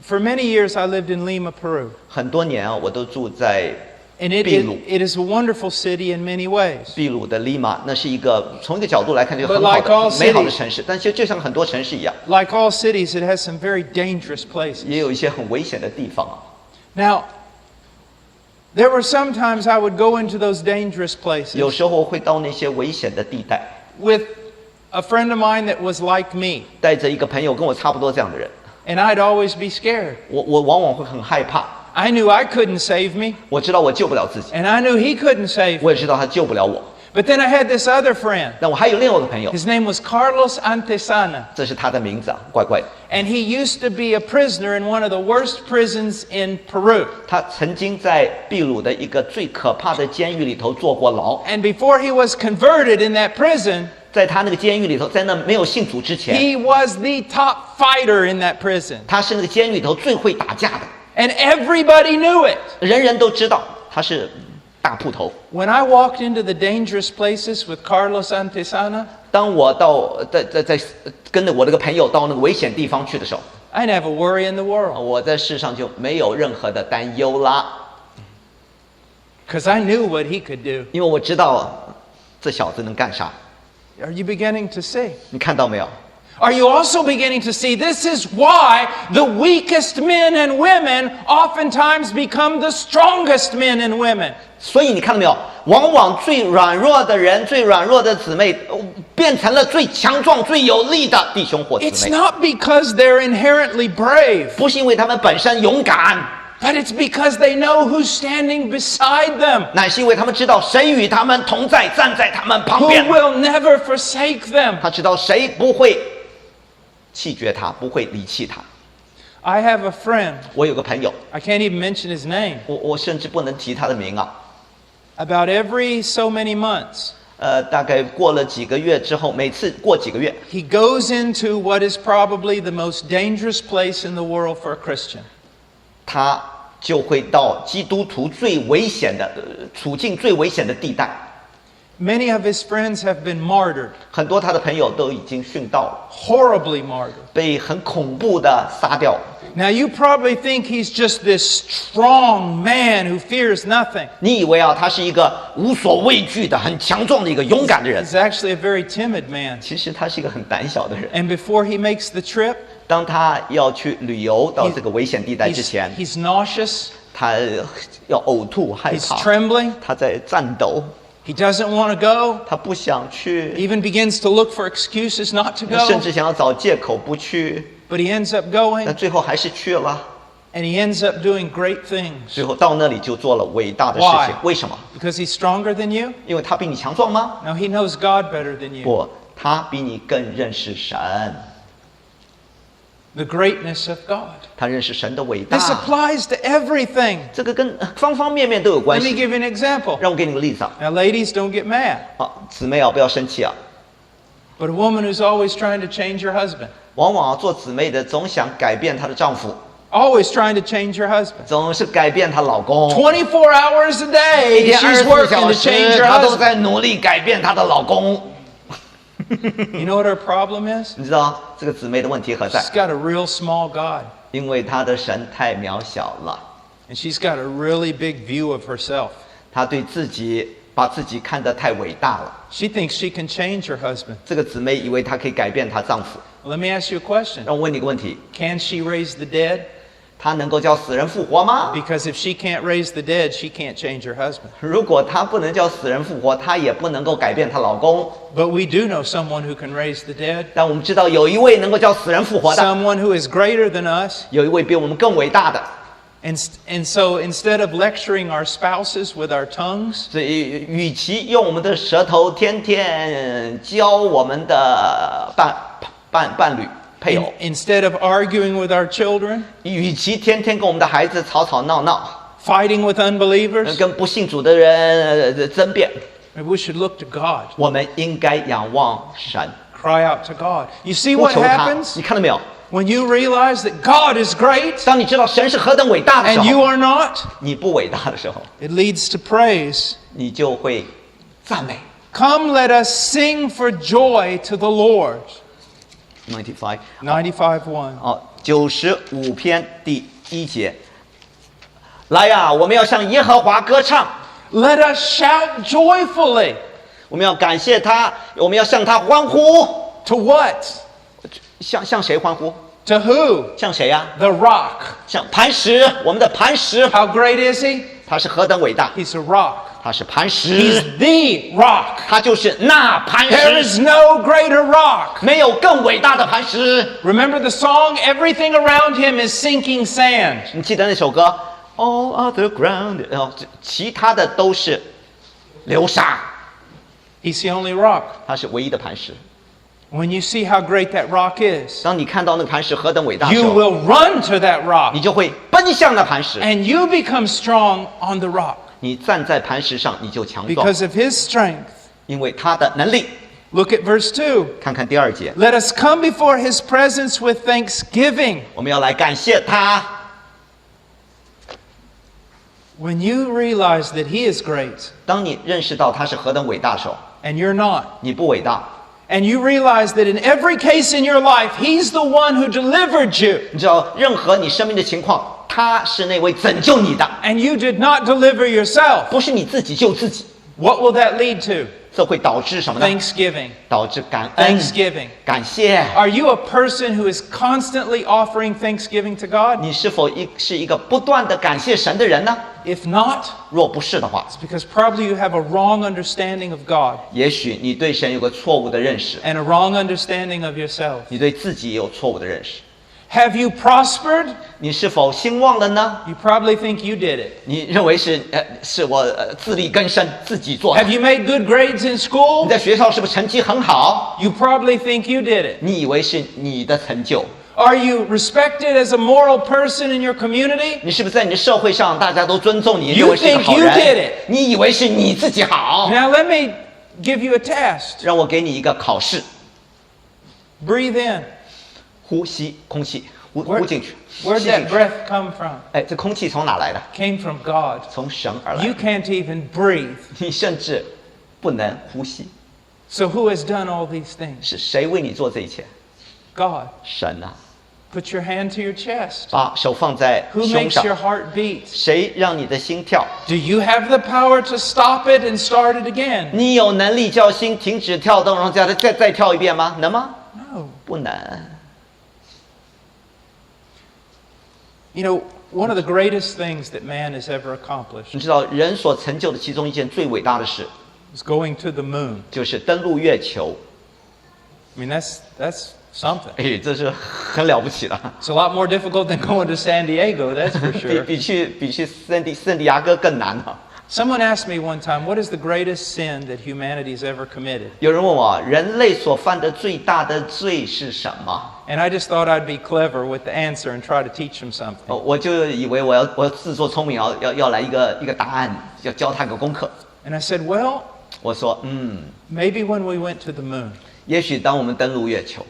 Speaker 1: for many years I lived in Lima, Peru.
Speaker 2: 很多年啊，我都住在
Speaker 1: And it
Speaker 2: 秘鲁。
Speaker 1: is a wonderful city in many ways.
Speaker 2: 秘鲁的利马，那是一个从一个角度来看，这个
Speaker 1: But
Speaker 2: 很好
Speaker 1: like all
Speaker 2: 的、美好的
Speaker 1: cities-
Speaker 2: 城市，但就像很多城市一样，
Speaker 1: Like all cities, it has some very dangerous places.
Speaker 2: 也有一些很危险的地方啊。
Speaker 1: Now, there were some times I would go into those dangerous
Speaker 2: 有
Speaker 1: places
Speaker 2: 时候会到那些危险的地带，
Speaker 1: with a friend of mine that was like me,
Speaker 2: 带着一个朋友跟我差不多这样的人，
Speaker 1: and I'd always be scared.
Speaker 2: 我往往会很害怕。
Speaker 1: I knew I couldn't save me,
Speaker 2: 我知道我救不了自己，
Speaker 1: and I knew he couldn't save
Speaker 2: 我
Speaker 1: me.
Speaker 2: 也知道他救不了我，
Speaker 1: But then I had this other friend.
Speaker 2: 那我还有另外一个朋友，
Speaker 1: His name was Carlos Antesana.
Speaker 2: 这是他的名字啊，怪怪的。
Speaker 1: And he used to be a prisoner in one of the worst prisons in Peru.
Speaker 2: 他曾经在秘鲁的一个最可怕的监狱里头坐过牢。
Speaker 1: And before he was converted in that prison,
Speaker 2: 在他那个监狱里头，在那没有信主之前，
Speaker 1: he was the top fighter in that prison.
Speaker 2: 他是那个监狱里头最会打架的，
Speaker 1: And everybody knew it.
Speaker 2: 人人都知道他是大铺头。
Speaker 1: When I walked into the dangerous places with Carlos Antesana,
Speaker 2: 当我到在跟着我这个朋友到那个危险地方去的时候，
Speaker 1: I didn't have a worry in the world
Speaker 2: 我在世上就没有任何的担忧啦，
Speaker 1: because I knew what he could do.
Speaker 2: 因为我知道这小子能干啥。
Speaker 1: Are you beginning to see?
Speaker 2: 你看到没有？
Speaker 1: Are you also beginning to see this is why the weakest men and women oftentimes become the strongest men and women?
Speaker 2: 所以你看到没有？往往最软弱的人、最软弱的姊妹，变成了最强壮、最有力的弟兄或姊
Speaker 1: It's
Speaker 2: 妹。
Speaker 1: not because they're inherently brave,
Speaker 2: 不是因为他们本身勇敢，
Speaker 1: but it's because they know who's standing beside them,
Speaker 2: 乃是因为他们知道神与他们同在，站在他们旁
Speaker 1: who
Speaker 2: 边。
Speaker 1: will never forsake them.
Speaker 2: 他知道谁不会弃绝他，不会离弃他。
Speaker 1: I have a friend,
Speaker 2: 我有个朋友，
Speaker 1: I can't even mention his name,
Speaker 2: 我甚至不能提他的名啊。
Speaker 1: about every so many months,
Speaker 2: 大概过了几个月之后，每次过几个月，
Speaker 1: he goes into what is probably the most dangerous place in the world for a Christian.
Speaker 2: 他就会到基督徒最危险的处境最危险的地带。
Speaker 1: Many of his friends have been martyred,
Speaker 2: 很多他的朋友都已经殉道了，
Speaker 1: horribly martyred.
Speaker 2: 被很恐怖的杀掉。
Speaker 1: Now, you probably think he's just this strong man who fears nothing.
Speaker 2: 你以为啊，他是一个无所畏惧的、很强壮的一个勇敢的人？
Speaker 1: He's actually a very timid man.
Speaker 2: 其实他是一个很胆小的人。
Speaker 1: And before he makes the trip,
Speaker 2: 当他要去旅游到这个危险地带之前，
Speaker 1: he's nauseous,
Speaker 2: 他要呕吐、害
Speaker 1: he's
Speaker 2: 怕，
Speaker 1: trembling,
Speaker 2: 他在颤抖，
Speaker 1: he doesn't want to go,
Speaker 2: 他不想去，
Speaker 1: even begins to look for excuses not to
Speaker 2: 甚
Speaker 1: go,
Speaker 2: 至想要找借口不去，
Speaker 1: but he ends up
Speaker 2: 但
Speaker 1: going,
Speaker 2: 最后还是去了。
Speaker 1: and he ends up doing great things.
Speaker 2: 最后到那里就做了伟大的事
Speaker 1: Why?
Speaker 2: 情。为什么？
Speaker 1: Because he's stronger than you?
Speaker 2: 因为他比你强壮吗？
Speaker 1: No, he knows God better than you.
Speaker 2: 不，他比你更认识神，
Speaker 1: The greatness of God.
Speaker 2: 他认识神的伟大。
Speaker 1: This applies to everything.
Speaker 2: 这个跟方方面面都有关
Speaker 1: Let me
Speaker 2: 系。
Speaker 1: give you an example.
Speaker 2: 让我给你个例子啊，
Speaker 1: Now, ladies, don't get mad.
Speaker 2: 姊妹啊，不要生气啊。
Speaker 1: But a woman who's always trying to change her husband,
Speaker 2: 往往做姊妹的总想改变她的丈夫，
Speaker 1: always trying to change her husband.
Speaker 2: 总是改变她老公。
Speaker 1: 24 hours a
Speaker 2: 一
Speaker 1: day,
Speaker 2: 天
Speaker 1: she's
Speaker 2: 24
Speaker 1: working
Speaker 2: 小
Speaker 1: to change
Speaker 2: 时，
Speaker 1: her
Speaker 2: 她都
Speaker 1: husband.
Speaker 2: 在努力改变她的老公。
Speaker 1: You know what her problem is?
Speaker 2: 你知道这个姊妹的问题何在
Speaker 1: She's？got a real small God,
Speaker 2: 因为她的神太渺小了，
Speaker 1: and she's got a really big view of herself.
Speaker 2: 她对自己把自己看得太伟大了。
Speaker 1: She thinks she can change her husband.
Speaker 2: 这个姊妹以为她可以改变她丈夫。
Speaker 1: Let me ask you a question.
Speaker 2: 让我问你个问题：
Speaker 1: Can she raise the dead?
Speaker 2: 她能够叫死人复活吗？
Speaker 1: Because if she can't raise the dead, she can't change her husband.
Speaker 2: 如果她不能叫死人复活，她也不能够改变她老公。
Speaker 1: But we do know someone who can raise the dead,
Speaker 2: 但我们知道有一位能够叫死人复活的，
Speaker 1: someone who is greater than us.
Speaker 2: 有一位比我们更伟大的。
Speaker 1: And so instead of lecturing our spouses with our tongues,
Speaker 2: 所以，与其用我们的舌头天天教我们的伴侣配偶，
Speaker 1: instead of arguing with our children,
Speaker 2: 与其天天跟我们的孩子吵吵闹闹，
Speaker 1: fighting with unbelievers,
Speaker 2: 跟不信主的人争辩，
Speaker 1: maybe we should look to God,
Speaker 2: 我们应该仰望神，
Speaker 1: cry out to God. You see
Speaker 2: 呼
Speaker 1: what
Speaker 2: 求他。
Speaker 1: happens
Speaker 2: 你看到没有？
Speaker 1: when you realize that God is great
Speaker 2: 当你知道神是何等伟大的时
Speaker 1: and you
Speaker 2: 候，
Speaker 1: are not?
Speaker 2: 你不伟大的时候，
Speaker 1: It leads to praise.
Speaker 2: 你就会赞美。
Speaker 1: Come, let us sing for joy to the Lord.
Speaker 2: 95
Speaker 1: 95:1.
Speaker 2: 95篇第1节，来呀，我们要向耶和华歌唱，
Speaker 1: Let us shout joyfully.
Speaker 2: 我们要感谢他，我们要向他欢呼。
Speaker 1: To what?
Speaker 2: 向谁欢呼？
Speaker 1: To who?
Speaker 2: 向谁呀、
Speaker 1: The rock.
Speaker 2: 向磐石，我们的磐石，
Speaker 1: How great is he?
Speaker 2: 他是何等伟大？
Speaker 1: He's a rock.
Speaker 2: 他是磐
Speaker 1: He's
Speaker 2: 石，
Speaker 1: the rock.
Speaker 2: 他就是那磐
Speaker 1: There
Speaker 2: 石，
Speaker 1: is no greater rock.
Speaker 2: 没有更伟大的磐石。
Speaker 1: Remember the song? Everything around him is sinking sand.
Speaker 2: 你记得那首歌？All other ground，然后其他的都是流沙。
Speaker 1: He's the only rock.
Speaker 2: 他是唯一的磐石。
Speaker 1: When you see how great that rock is,
Speaker 2: 当你看到那个磐石何等伟大的时
Speaker 1: you
Speaker 2: 候，
Speaker 1: will run to that
Speaker 2: 你
Speaker 1: rock
Speaker 2: 就会奔向那磐石。
Speaker 1: and you become strong on the rock
Speaker 2: 你站在磐石上，你就强壮，
Speaker 1: because of his strength.
Speaker 2: 因为他的能力。
Speaker 1: Look at verse 2.
Speaker 2: 看看第2节，
Speaker 1: Let us come before his presence with thanksgiving.
Speaker 2: 我们要来感谢他。
Speaker 1: When you realize that he is great
Speaker 2: 当你认识到他是何等伟大的时候，
Speaker 1: and you're not,
Speaker 2: 你不伟大。
Speaker 1: and you realize that in every case in your life, he's the one who delivered you,
Speaker 2: 你知道，任何你生命的情况，他是那位拯救你的，
Speaker 1: and you did not deliver yourself.
Speaker 2: 不是你自己救自己。
Speaker 1: What will that lead to?
Speaker 2: 这会导致什么呢？
Speaker 1: Thanksgiving.
Speaker 2: 导致感恩、
Speaker 1: Thanksgiving.
Speaker 2: 感谢。
Speaker 1: Are you a person who is constantly offering thanksgiving to God?
Speaker 2: 你是否是一个不断的感谢神的人呢？
Speaker 1: If not,
Speaker 2: 若不是的话，
Speaker 1: it's because probably you have a wrong understanding of God
Speaker 2: 也许你对神有个错误的认识，
Speaker 1: and a wrong understanding of yourself.
Speaker 2: 你对自己也有错误的认识。
Speaker 1: Have you prospered?
Speaker 2: 你是否兴旺了呢？
Speaker 1: You probably think you did it.
Speaker 2: 你认为是我自力更生自己做的？
Speaker 1: Have you made good grades in
Speaker 2: 你
Speaker 1: school?
Speaker 2: 在学校是不是成绩很好？
Speaker 1: You probably think you did it.
Speaker 2: 你以为是你的成就？
Speaker 1: Are you respected as a moral person in your community?
Speaker 2: 你是不是在你的社会上大家都尊重你，
Speaker 1: You
Speaker 2: 认为是一个好
Speaker 1: think you did
Speaker 2: 人
Speaker 1: it.？
Speaker 2: 你以为是你自己好？
Speaker 1: Now let me give you a test.
Speaker 2: 让我给你一个考试，
Speaker 1: Breathe in.
Speaker 2: 呼吸空气，呼
Speaker 1: Where-
Speaker 2: 进去，
Speaker 1: Where'd
Speaker 2: 吸进
Speaker 1: that
Speaker 2: 去。
Speaker 1: breath come from?
Speaker 2: 哎，这空气从哪来的？
Speaker 1: Came from God.
Speaker 2: 从神而来
Speaker 1: You。can't even breathe.
Speaker 2: 你甚至不能呼吸，
Speaker 1: So who has done all these things?
Speaker 2: 是谁为你做这一切？
Speaker 1: God.
Speaker 2: 神啊！
Speaker 1: Put your hand to your chest.
Speaker 2: 把手放在
Speaker 1: Who
Speaker 2: 胸
Speaker 1: makes your
Speaker 2: 上，
Speaker 1: heart beat?
Speaker 2: 谁让你的心跳？
Speaker 1: Do you have the power to stop it and start it again?
Speaker 2: 你有能力叫心停止跳动，然后再跳一遍吗？能吗？
Speaker 1: No.
Speaker 2: 不能。
Speaker 1: You know, one of the greatest things that man has ever accomplished
Speaker 2: 你知道，人所成就的其中一件最伟大的事，
Speaker 1: is going to the moon.
Speaker 2: 就是登陆月球。
Speaker 1: I mean, that's something.
Speaker 2: 哎，这是很了不起的，
Speaker 1: It's a lot more difficult than going to San Diego, that's for
Speaker 2: 比
Speaker 1: sure.
Speaker 2: 比去圣地亚哥更难啊！
Speaker 1: Someone asked me one time, what is the greatest sin that humanity's ever committed?
Speaker 2: 有人问我，人类所犯的最大的罪是什么？
Speaker 1: And I just thought I'd be clever with the answer and try to teach them something.
Speaker 2: 我就以为我要自作聪明，要来一个答案，要教他个功课。
Speaker 1: And I said, well,
Speaker 2: 我说，maybe
Speaker 1: when we went to the moon.
Speaker 2: 也许当我们登陆月球，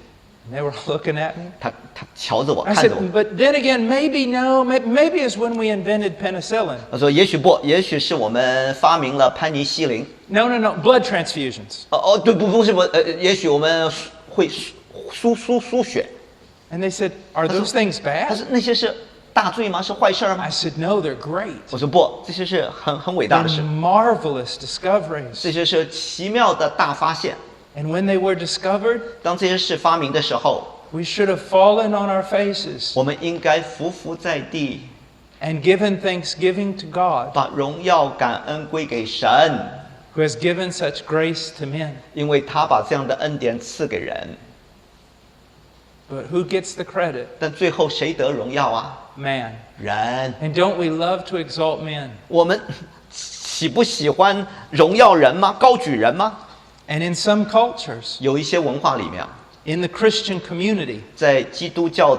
Speaker 1: And they were looking at me.
Speaker 2: 他瞧着我，
Speaker 1: I
Speaker 2: 看
Speaker 1: said,
Speaker 2: 着我。
Speaker 1: but then again, maybe no, maybe it's when we invented penicillin.
Speaker 2: 他说，也许不，也许是我们发明了潘尼西林。
Speaker 1: No, blood transfusions.
Speaker 2: 对，不是也许我们会输血。
Speaker 1: And they said, are those things
Speaker 2: 他
Speaker 1: bad?
Speaker 2: 说那些是大罪吗？是坏事儿吗
Speaker 1: I？said, no, they're great.
Speaker 2: 我说不，这些是很伟大的
Speaker 1: They're
Speaker 2: 事，
Speaker 1: marvelous discoveries.
Speaker 2: 这些是奇妙的大发现。
Speaker 1: And when they were discovered,
Speaker 2: 当这些事发明的时候，
Speaker 1: we should have fallen on our faces
Speaker 2: 我们应该伏在地，
Speaker 1: and given thanksgiving to God,
Speaker 2: 把荣耀感恩归给神，
Speaker 1: who has given such grace to men.
Speaker 2: 因为他把这样的恩典赐给人。
Speaker 1: But who gets the credit?
Speaker 2: 但最后谁得荣耀啊？
Speaker 1: Man.
Speaker 2: 人。
Speaker 1: And don't we love to exalt men?
Speaker 2: 我们喜不喜欢荣耀人吗？高举人吗？
Speaker 1: And in some cultures,
Speaker 2: 有一些文化里面，
Speaker 1: in the Christian community,
Speaker 2: 在基督徒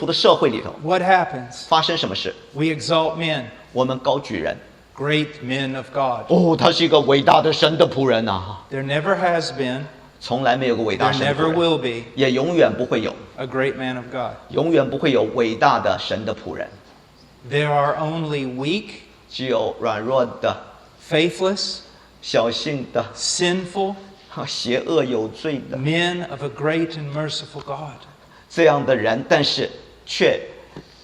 Speaker 2: 的社会里头，
Speaker 1: what happens?
Speaker 2: 发生什么事？
Speaker 1: We exalt men,
Speaker 2: 我们高举人。
Speaker 1: great men of God.
Speaker 2: 哦，他是一个伟大的神的仆人呐、
Speaker 1: There never has been,
Speaker 2: 从来没有个伟大
Speaker 1: there
Speaker 2: 神的
Speaker 1: never
Speaker 2: 仆人，
Speaker 1: will be
Speaker 2: 也永远不会有，
Speaker 1: a great man of God.
Speaker 2: 永远不会有伟大的神的仆人。
Speaker 1: There are only weak,
Speaker 2: 只有软弱的、
Speaker 1: faithless,
Speaker 2: 小性的、
Speaker 1: sinful
Speaker 2: 邪恶有罪的
Speaker 1: men of a great and merciful God.
Speaker 2: 这样的人，但是却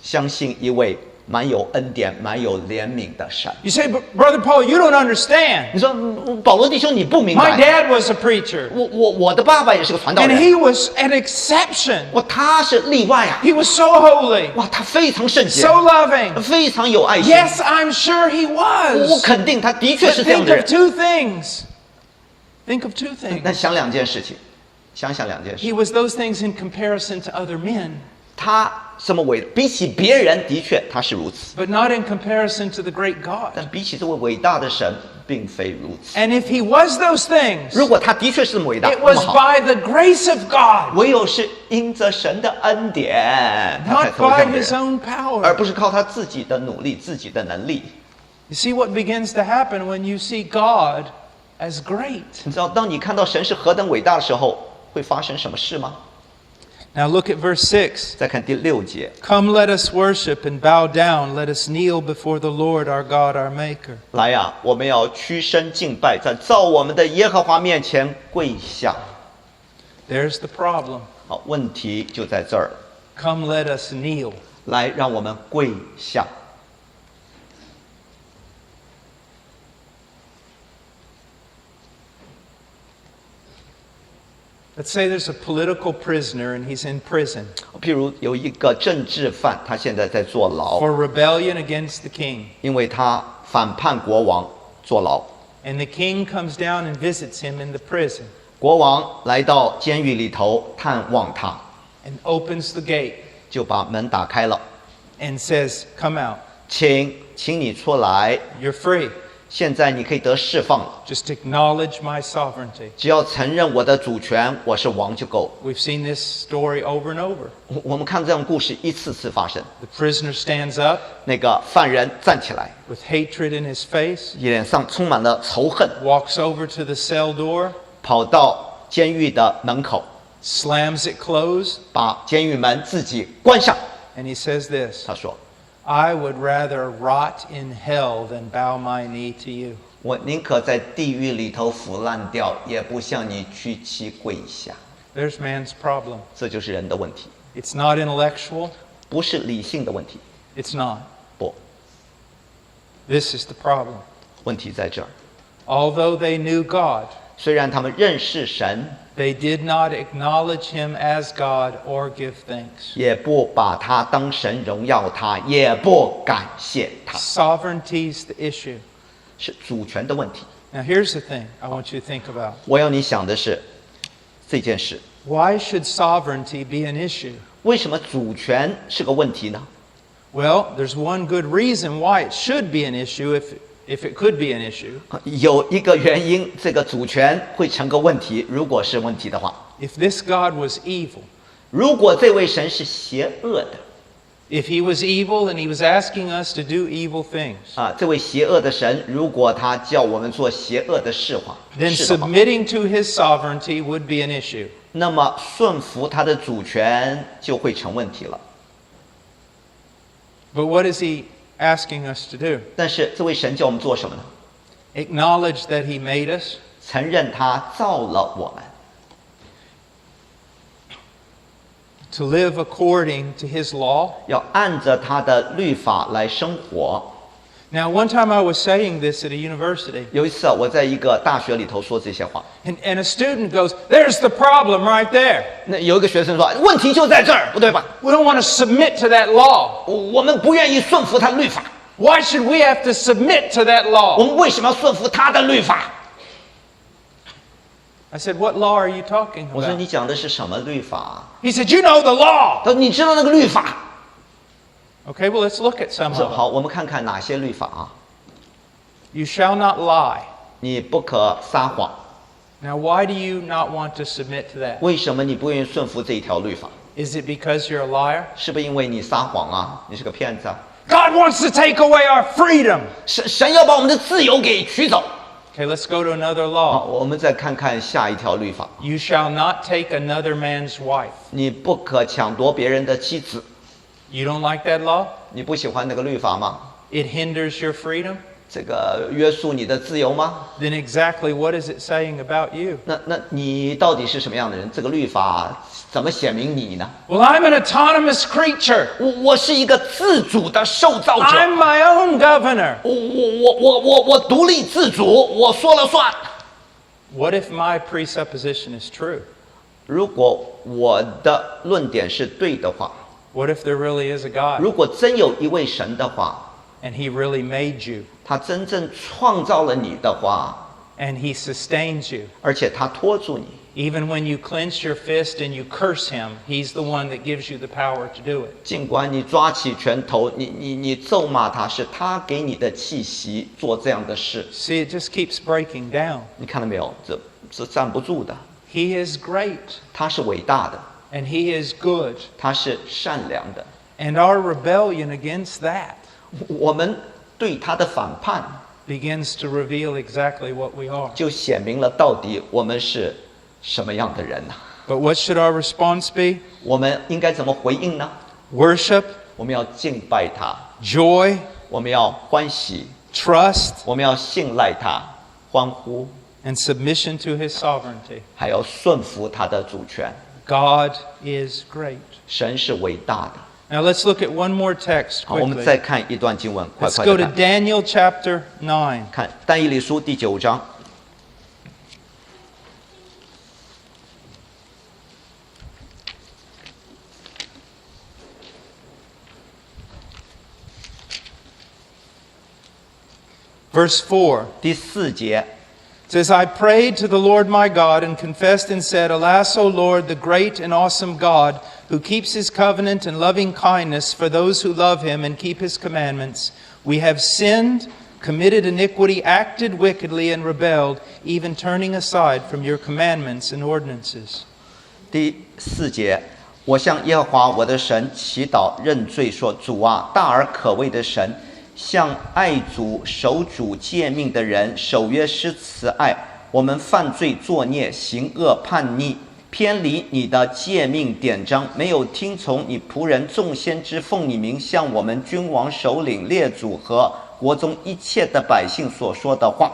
Speaker 2: 相信一位蛮有恩典、蛮有怜悯的神。
Speaker 1: You say, "But Brother Paul, you don't understand.
Speaker 2: 你说保罗弟兄，你不明
Speaker 1: My
Speaker 2: 白？
Speaker 1: dad was a preacher,
Speaker 2: 我的爸爸也是个传道
Speaker 1: and
Speaker 2: 人，
Speaker 1: he was an exception.
Speaker 2: 他是例外啊！
Speaker 1: He was so holy,
Speaker 2: 哇，他非常圣洁，
Speaker 1: so loving.
Speaker 2: 非常有爱心。
Speaker 1: Yes, I'm sure he
Speaker 2: 我
Speaker 1: was.
Speaker 2: 肯定他的确
Speaker 1: But
Speaker 2: 是这样
Speaker 1: think
Speaker 2: 的
Speaker 1: of
Speaker 2: 人。
Speaker 1: two things. Think of two
Speaker 2: 那
Speaker 1: things.
Speaker 2: 想两件事情，想两件事。
Speaker 1: He was those things in comparison to other men.
Speaker 2: 他这么伟，比起别人的确他是如此，
Speaker 1: but not in comparison to the great God.
Speaker 2: 但比起这位伟大的神，并非如此。
Speaker 1: And if he was those things,
Speaker 2: 如果他的确是这么伟大，
Speaker 1: it
Speaker 2: 那
Speaker 1: was
Speaker 2: 么好，
Speaker 1: by the grace of God,
Speaker 2: 唯有是因着神的恩典，他才
Speaker 1: not
Speaker 2: 走
Speaker 1: by
Speaker 2: 向别
Speaker 1: his
Speaker 2: 人，
Speaker 1: own
Speaker 2: 而
Speaker 1: power.
Speaker 2: 不是靠他自己的努力、自己的能力。
Speaker 1: You see what begins to happen when you see God as great.
Speaker 2: 你知道，当你看到神是何等伟大的时候，会发生什么事吗？
Speaker 1: Now look at verse 6.
Speaker 2: 再看第6节，
Speaker 1: Come, let us worship and bow down. Let us kneel before the Lord our God, our Maker.
Speaker 2: 来呀、我们要屈身敬拜，在造我们的耶和华面前跪下。
Speaker 1: There's the problem.
Speaker 2: 好，问题就在这儿，
Speaker 1: Come, let us kneel.
Speaker 2: 来，让我们跪下。
Speaker 1: Let's say there's a political prisoner and he's in prison
Speaker 2: 譬如有一个政治犯，他现在在坐牢，
Speaker 1: for rebellion against the king.
Speaker 2: 因为他反叛国王，坐牢。
Speaker 1: And the king comes down and visits him in the prison
Speaker 2: 国王来到监狱里头探望他，
Speaker 1: and opens the gate
Speaker 2: 就把门打开了，
Speaker 1: and says, Come out.
Speaker 2: 请你出来，
Speaker 1: You're free.
Speaker 2: 现在你可以得释放了。
Speaker 1: Just acknowledge my sovereignty.
Speaker 2: 只要承认我的主权，我是王就够了。
Speaker 1: We've seen this story over and over.
Speaker 2: 我们看这样的故事一次次发生。
Speaker 1: The prisoner stands up
Speaker 2: 那个犯人站起来，
Speaker 1: with hatred in his face,
Speaker 2: 脸上充满了仇恨，
Speaker 1: walks over to the cell door,
Speaker 2: 跑到监狱的门口，
Speaker 1: slams it closed,
Speaker 2: 把监狱门自己关上。
Speaker 1: and he says this,
Speaker 2: 他说
Speaker 1: I would rather rot in hell than bow my knee to you.
Speaker 2: 我宁可在地狱里头腐烂掉，也不向你屈膝跪下。
Speaker 1: There's man's problem.
Speaker 2: 这就是人的问题，
Speaker 1: It's not intellectual.
Speaker 2: 不是理性的问题。
Speaker 1: It's not.
Speaker 2: 不，
Speaker 1: This is the problem.
Speaker 2: 问题在这儿。
Speaker 1: Although they knew God,
Speaker 2: 虽然他们认识神，
Speaker 1: they did not acknowledge him as God or give thanks.
Speaker 2: 也不把他当神荣耀他，也不感谢他，
Speaker 1: Sovereignty's the issue.
Speaker 2: 是主权的问题。
Speaker 1: Now here's the thing I want you to think about.
Speaker 2: 我要你想的是这件事，
Speaker 1: Why should sovereignty be an issue?
Speaker 2: 为什么主权是个问题呢？
Speaker 1: Well, there's one good reason why it should be an issue if it could be an issue.
Speaker 2: 有一个原因，这个主权会成个问题。如果是问题的话，
Speaker 1: If this God was evil,
Speaker 2: 如果这位神是邪恶的
Speaker 1: if he was evil and he was asking us to do evil things,
Speaker 2: 啊，这位邪恶的神，如果他叫我们做邪恶的事话，
Speaker 1: then
Speaker 2: 是的话，
Speaker 1: submitting to his sovereignty would be an issue.
Speaker 2: 那么顺服他的主权就会成问题了。
Speaker 1: But what is he asking us to do?
Speaker 2: 但是这位神叫我们做什么呢？
Speaker 1: Acknowledge that he made us,
Speaker 2: 承认他造了我们，
Speaker 1: to live according to his law.
Speaker 2: 要按着他的律法来生活。
Speaker 1: Now, one time I was saying this at a university,
Speaker 2: 有一次我在一个大学里头说这些话，
Speaker 1: and a student goes, There's the problem right there.
Speaker 2: 那有一个学生说：“问题就在这儿，不对吧？
Speaker 1: We don't want to submit to that law.
Speaker 2: 我们不愿意顺服他的律法，
Speaker 1: Why should we have to submit to that
Speaker 2: 我
Speaker 1: law?
Speaker 2: 们为什么要顺服他的律法
Speaker 1: I said, What law are you talking？”
Speaker 2: 我说：“
Speaker 1: about?
Speaker 2: 你讲的是什么律法
Speaker 1: He said, You know the law.
Speaker 2: 他说：“你知道那个律法
Speaker 1: Okay, well, let's look at？” some
Speaker 2: 我说：“
Speaker 1: of them.
Speaker 2: 好，我们看看哪些律法啊？
Speaker 1: You shall not lie.
Speaker 2: 你不可撒谎。
Speaker 1: Now, why do you not want to submit to that?
Speaker 2: 为什么你不愿意顺服这一条律法？
Speaker 1: Is it because you're a liar?
Speaker 2: 是不是因为你撒谎啊？你是个骗子啊？
Speaker 1: God wants to take away our freedom.
Speaker 2: 神要把我们的自由给取走。”
Speaker 1: Okay, let's go to another
Speaker 2: 好，
Speaker 1: law.
Speaker 2: 我们再看看下一条律法。
Speaker 1: You shall not take another man's wife.
Speaker 2: 你不可抢夺别人的妻子。
Speaker 1: You don't like that law?
Speaker 2: 你不喜欢那个律法吗？
Speaker 1: It hinders your freedom?
Speaker 2: 这个约束你的自由吗？
Speaker 1: Then exactly what is it saying about you?
Speaker 2: 那你到底是什么样的人？这个律法怎么写明你呢？
Speaker 1: Well, I'm an autonomous creature.
Speaker 2: 我是一个自主的受造者，
Speaker 1: I'm my own governor.
Speaker 2: 我独立自主，我说了算。
Speaker 1: What if my presupposition is true?
Speaker 2: 如果我的论点是对的话，
Speaker 1: What if there really is a God
Speaker 2: 如果真有一位神的话，
Speaker 1: and he really made you
Speaker 2: 他真正创造了你的话，
Speaker 1: and He sustains you.
Speaker 2: 而且他拖住你。
Speaker 1: Even when you clench your fist and you curse Him, He's the one that gives you the power to do it.
Speaker 2: 尽管你抓起拳头，你咒骂他，是他给你的气息做这样的事。
Speaker 1: See, it just keeps breaking down.
Speaker 2: 你看到没有？这站不住的。
Speaker 1: He is great,
Speaker 2: 他是伟大的，
Speaker 1: and He is good.
Speaker 2: 他是善良的。
Speaker 1: And our rebellion against that
Speaker 2: 我们对他的反叛，
Speaker 1: begins to reveal exactly what we are.
Speaker 2: 就显明了到底我们是什么样的人呢、
Speaker 1: But what should our response be?
Speaker 2: 我们应该怎么回应呢？
Speaker 1: Worship,
Speaker 2: 我们要敬拜他，
Speaker 1: joy,
Speaker 2: 我们要欢喜，
Speaker 1: trust,
Speaker 2: 我们要信赖他，欢呼，
Speaker 1: and submission to His sovereignty.
Speaker 2: 还要顺服他的主权。
Speaker 1: God is great.
Speaker 2: 神是伟大的。
Speaker 1: Now let's look at one more text
Speaker 2: 好，我们再
Speaker 1: quickly.
Speaker 2: 看一段经文，快
Speaker 1: Let's
Speaker 2: 快
Speaker 1: go
Speaker 2: 的
Speaker 1: to
Speaker 2: 看。
Speaker 1: Daniel chapter 9.
Speaker 2: 看但以理书第9章，
Speaker 1: Verse 4.
Speaker 2: 第4节。
Speaker 1: It says, I prayed to the Lord my God and confessed and said, Alas, O Lord, the great and awesome God, who keeps His covenant and loving kindness for those who love Him and keep His commandments. We have sinned, committed iniquity, acted wickedly, and rebelled, even turning aside from your commandments and ordinances.
Speaker 2: 第4节，我向耶和华我的神祈祷认罪，说：主啊，大而可畏的神，向爱主守主诫命的人守约施慈爱。我们犯罪作孽，行恶叛逆，偏离你的诫命典章，没有听从你仆人众先知奉你名向我们君王首领列祖和国中一切的百姓所说的话。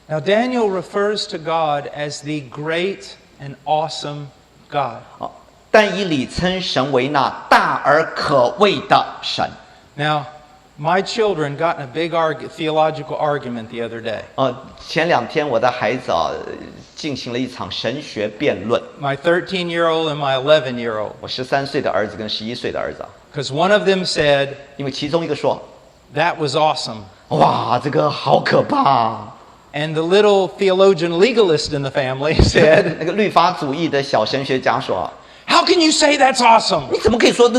Speaker 1: Now, Daniel refers to God as the great and awesome God.
Speaker 2: 但以理称神为那大而可畏的神。
Speaker 1: Now, my children got in a big theological argument the other day.
Speaker 2: 前2天我的孩子进行了一场神学辩论。
Speaker 1: My 13-year-old and my 11-year-old.
Speaker 2: 我13岁的儿子跟11岁的儿子，
Speaker 1: Because one of them said,
Speaker 2: 因为其中一个说
Speaker 1: that was awesome.
Speaker 2: 哇，这个好可怕。
Speaker 1: And the little theologian legalist in the family said,
Speaker 2: 那个律法主义的小神学家说，
Speaker 1: how can you say that's awesome?
Speaker 2: 你怎么可以说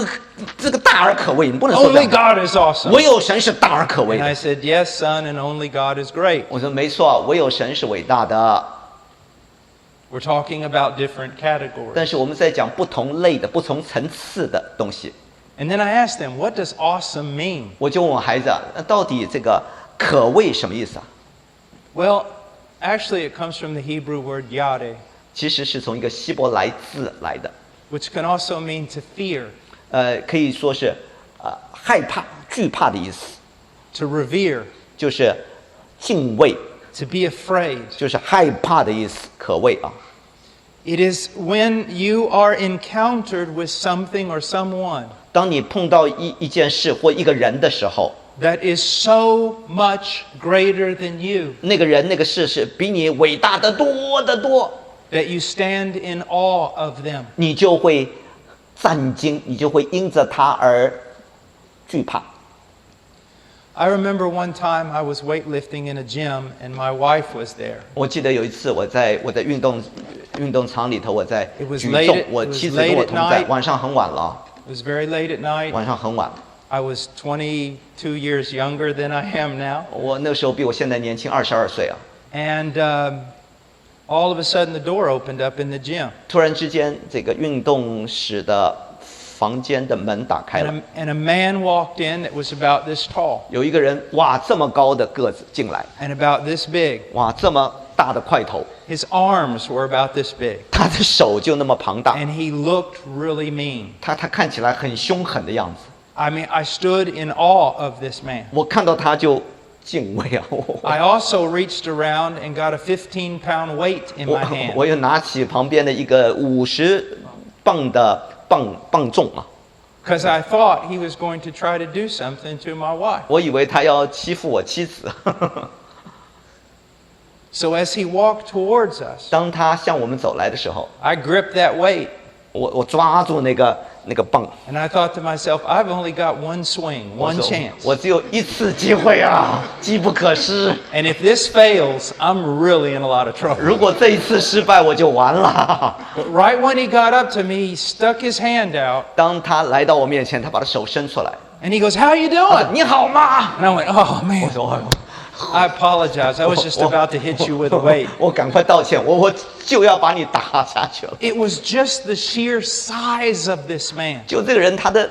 Speaker 2: 这个大而可畏？你不能说这
Speaker 1: Only
Speaker 2: 样。
Speaker 1: God is awesome.
Speaker 2: 唯有神是大而可畏
Speaker 1: And I
Speaker 2: 的。
Speaker 1: said, yes, son, and only God is great.
Speaker 2: 我说没错，唯有神是伟大的。
Speaker 1: We're talking about different categories.
Speaker 2: 但是我们在讲不同类的、不同层次的东西。
Speaker 1: And then I asked them, what does awesome mean?
Speaker 2: 我就问我孩子，那到底这个可畏什么意思啊？
Speaker 1: Well, actually, it comes from the Hebrew word yare,
Speaker 2: 其实是从一个希伯来字来的，
Speaker 1: which can also mean to fear,
Speaker 2: 可以说是害怕、惧怕的意思，
Speaker 1: to revere,
Speaker 2: 就是敬畏，
Speaker 1: to be afraid.
Speaker 2: 就是害怕的意思，可畏啊。
Speaker 1: It is when you are encountered with something or someone
Speaker 2: 当你碰到一件事或一个人的时候，
Speaker 1: that is so much greater than you
Speaker 2: 那个人那个事是比你伟大的多得多，
Speaker 1: that you stand in awe of them.
Speaker 2: 你就会战惊，你就会因着他而惧怕。
Speaker 1: I remember one time I was weightlifting in a gym and my wife was there.
Speaker 2: 我记得有一次我在我的运动场里头，我在
Speaker 1: It was
Speaker 2: 举
Speaker 1: late
Speaker 2: 重
Speaker 1: at-，
Speaker 2: 我
Speaker 1: it was
Speaker 2: 妻子跟我
Speaker 1: late at
Speaker 2: 同在，
Speaker 1: night.
Speaker 2: 晚上很晚了，
Speaker 1: It was very late at night.
Speaker 2: 晚上很晚。
Speaker 1: I was 22 years younger than I am now.
Speaker 2: 我那时候比我现在年轻22岁啊。
Speaker 1: And all of a sudden the door opened up in the gym.
Speaker 2: 突然之间，这个运动室的房间的门打开了，
Speaker 1: And a man walked in that was about this tall
Speaker 2: 有一个人，哇，这么高的个子进来，
Speaker 1: and about this big.
Speaker 2: 哇，这么大的块头，
Speaker 1: His arms were about this big.
Speaker 2: 他的手就那么庞大，
Speaker 1: And he looked really mean.
Speaker 2: 他看起来很凶狠的样子。
Speaker 1: I mean, I stood in awe of this man.
Speaker 2: 我看到他就敬畏啊！
Speaker 1: I also reached around and got a 15-pound weight in my
Speaker 2: 我
Speaker 1: hand
Speaker 2: 又拿起旁边的一个50磅的磅重啊，
Speaker 1: because I thought he was going to try to do something to my wife.
Speaker 2: 我以为他要欺负我妻子。
Speaker 1: So as he walked towards us,
Speaker 2: 当他向我们走来的时候，
Speaker 1: I gripped that weight
Speaker 2: 我抓住那个那个棒。
Speaker 1: And I thought to myself, I've only got one swing,
Speaker 2: 我
Speaker 1: one
Speaker 2: 说
Speaker 1: chance.
Speaker 2: 我只有一次机会啊，机不可失。
Speaker 1: And if this fails, I'm really in a lot of trouble.
Speaker 2: 如果这一次失败，我就完了。
Speaker 1: But right when he got up to me, he stuck his hand out
Speaker 2: 当他来到我面前，他把他手伸出来，
Speaker 1: and he goes, "How you
Speaker 2: 他说
Speaker 1: doing?"
Speaker 2: 你好吗？
Speaker 1: And I went, "Oh
Speaker 2: 我
Speaker 1: man,
Speaker 2: 说哎呦
Speaker 1: I apologize. I was just about to hit you with a weight."
Speaker 2: 我赶快道歉，我就要把你打下去了。
Speaker 1: It was just the sheer size of this man.
Speaker 2: 就这个人，他的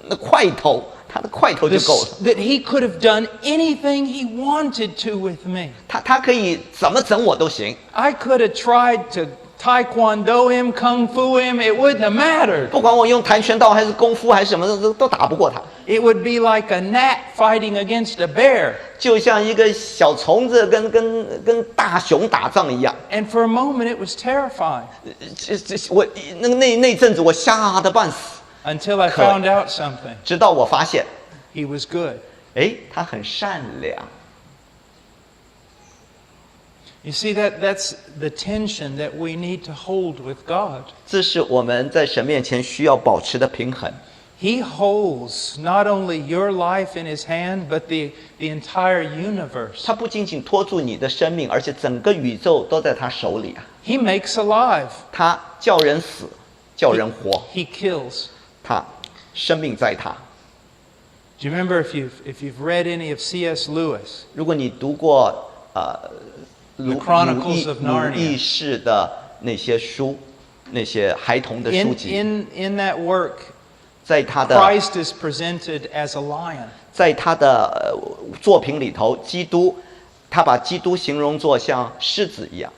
Speaker 2: 那块头，他的块头就够了。
Speaker 1: That he could have done anything he wanted to with me.
Speaker 2: 他可以怎么整我都行，
Speaker 1: I could have tried to taekwondo him, kung fu him. It wouldn't have mattered.
Speaker 2: 不管我用跆拳道还是功夫还是什么，都打不过他。
Speaker 1: It would be like a gnat fighting against a bear.
Speaker 2: 就像一个小虫子跟大熊打仗一样。
Speaker 1: And for a moment, it was terrifying
Speaker 2: 我那阵子我吓得半死，
Speaker 1: until I found out something.
Speaker 2: 直到我发现，
Speaker 1: He was good.
Speaker 2: 哎，他很善良。
Speaker 1: You see, that's the tension that we need to hold with God.
Speaker 2: 这是我们在神面前需要保持的平衡。
Speaker 1: He holds not only your life in his hand, but the entire universe.
Speaker 2: 他不仅仅托住你的生命，而且整个宇宙都在他手里啊！
Speaker 1: He makes alive.
Speaker 2: 他叫人死，叫人活，
Speaker 1: He kills.
Speaker 2: 他生命在他。
Speaker 1: Do you remember if you've read any of C.S. Lewis?
Speaker 2: 如果你读过
Speaker 1: The Chronicles of
Speaker 2: 鲁
Speaker 1: Narnia.
Speaker 2: 易士的那些书，那些孩童的书
Speaker 1: In
Speaker 2: 籍，
Speaker 1: in that work,
Speaker 2: 在他的
Speaker 1: Christ is presented as a lion.
Speaker 2: 在他的作品里头，基督，他把基督形容作像狮子一样。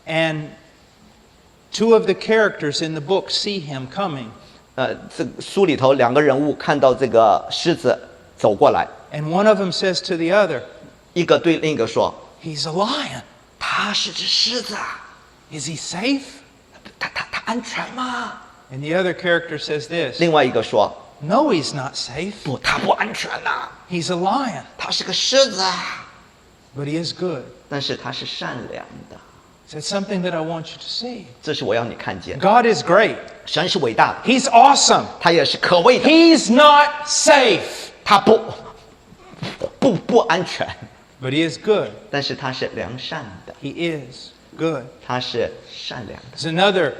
Speaker 1: And two of the characters in the book see him coming.
Speaker 2: 这书里头两个人物看到这个狮子走过来，
Speaker 1: And one of them says to the other,
Speaker 2: 一个对另一个说
Speaker 1: "He's a lion.
Speaker 2: 他是只狮子啊，
Speaker 1: Is he safe?"
Speaker 2: 他安全吗？
Speaker 1: And the other character says this,
Speaker 2: 另外一个说
Speaker 1: "No, he's not safe.
Speaker 2: 不，他不安全呐、
Speaker 1: He's a lion,
Speaker 2: 他是个狮子啊，
Speaker 1: but he is good."
Speaker 2: 但是他是善良的，
Speaker 1: That's something that I want you to see.
Speaker 2: 这是我要你看见。
Speaker 1: God is great.
Speaker 2: 神是伟大的，
Speaker 1: He's awesome.
Speaker 2: 他也是可畏的，
Speaker 1: He's not safe,
Speaker 2: 他不安全，
Speaker 1: but he is good.
Speaker 2: 但是他是良善的，
Speaker 1: He is good.
Speaker 2: 他是善良的。
Speaker 1: There's another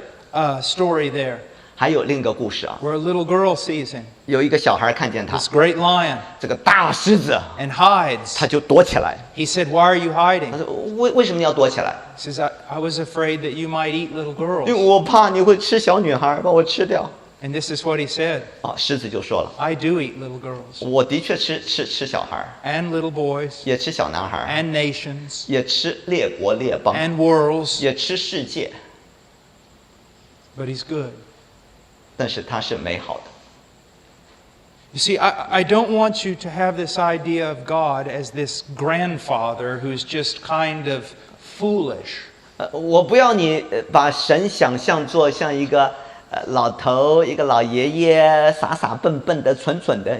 Speaker 1: story there
Speaker 2: 还有另一个故事啊，
Speaker 1: where a little girl sees him,
Speaker 2: 有一个小孩看见他
Speaker 1: this great lion,
Speaker 2: 这个大狮子，
Speaker 1: and hides.
Speaker 2: 他就躲起来。
Speaker 1: He said, "Why are you
Speaker 2: 他
Speaker 1: hiding?"
Speaker 2: 说为什么你要躲起来？
Speaker 1: He says, I was afraid that you might eat little
Speaker 2: 因为
Speaker 1: girls.
Speaker 2: 我怕你会吃小女孩，把我吃掉。
Speaker 1: And this is what he said.
Speaker 2: 啊，狮子就说了，
Speaker 1: I do eat little girls
Speaker 2: 我的确吃小孩，
Speaker 1: and little boys
Speaker 2: 也吃小男孩，
Speaker 1: and nations
Speaker 2: 也吃列国列邦，
Speaker 1: and worlds,
Speaker 2: 也吃世界，
Speaker 1: but he's good.
Speaker 2: 但是他是美好的。
Speaker 1: You see, I don't want you to have this idea of God as this grandfather who's just kind of foolish.
Speaker 2: 我不要你把神想象作像一个老头，一个老爷爷，傻傻笨笨的、蠢蠢的。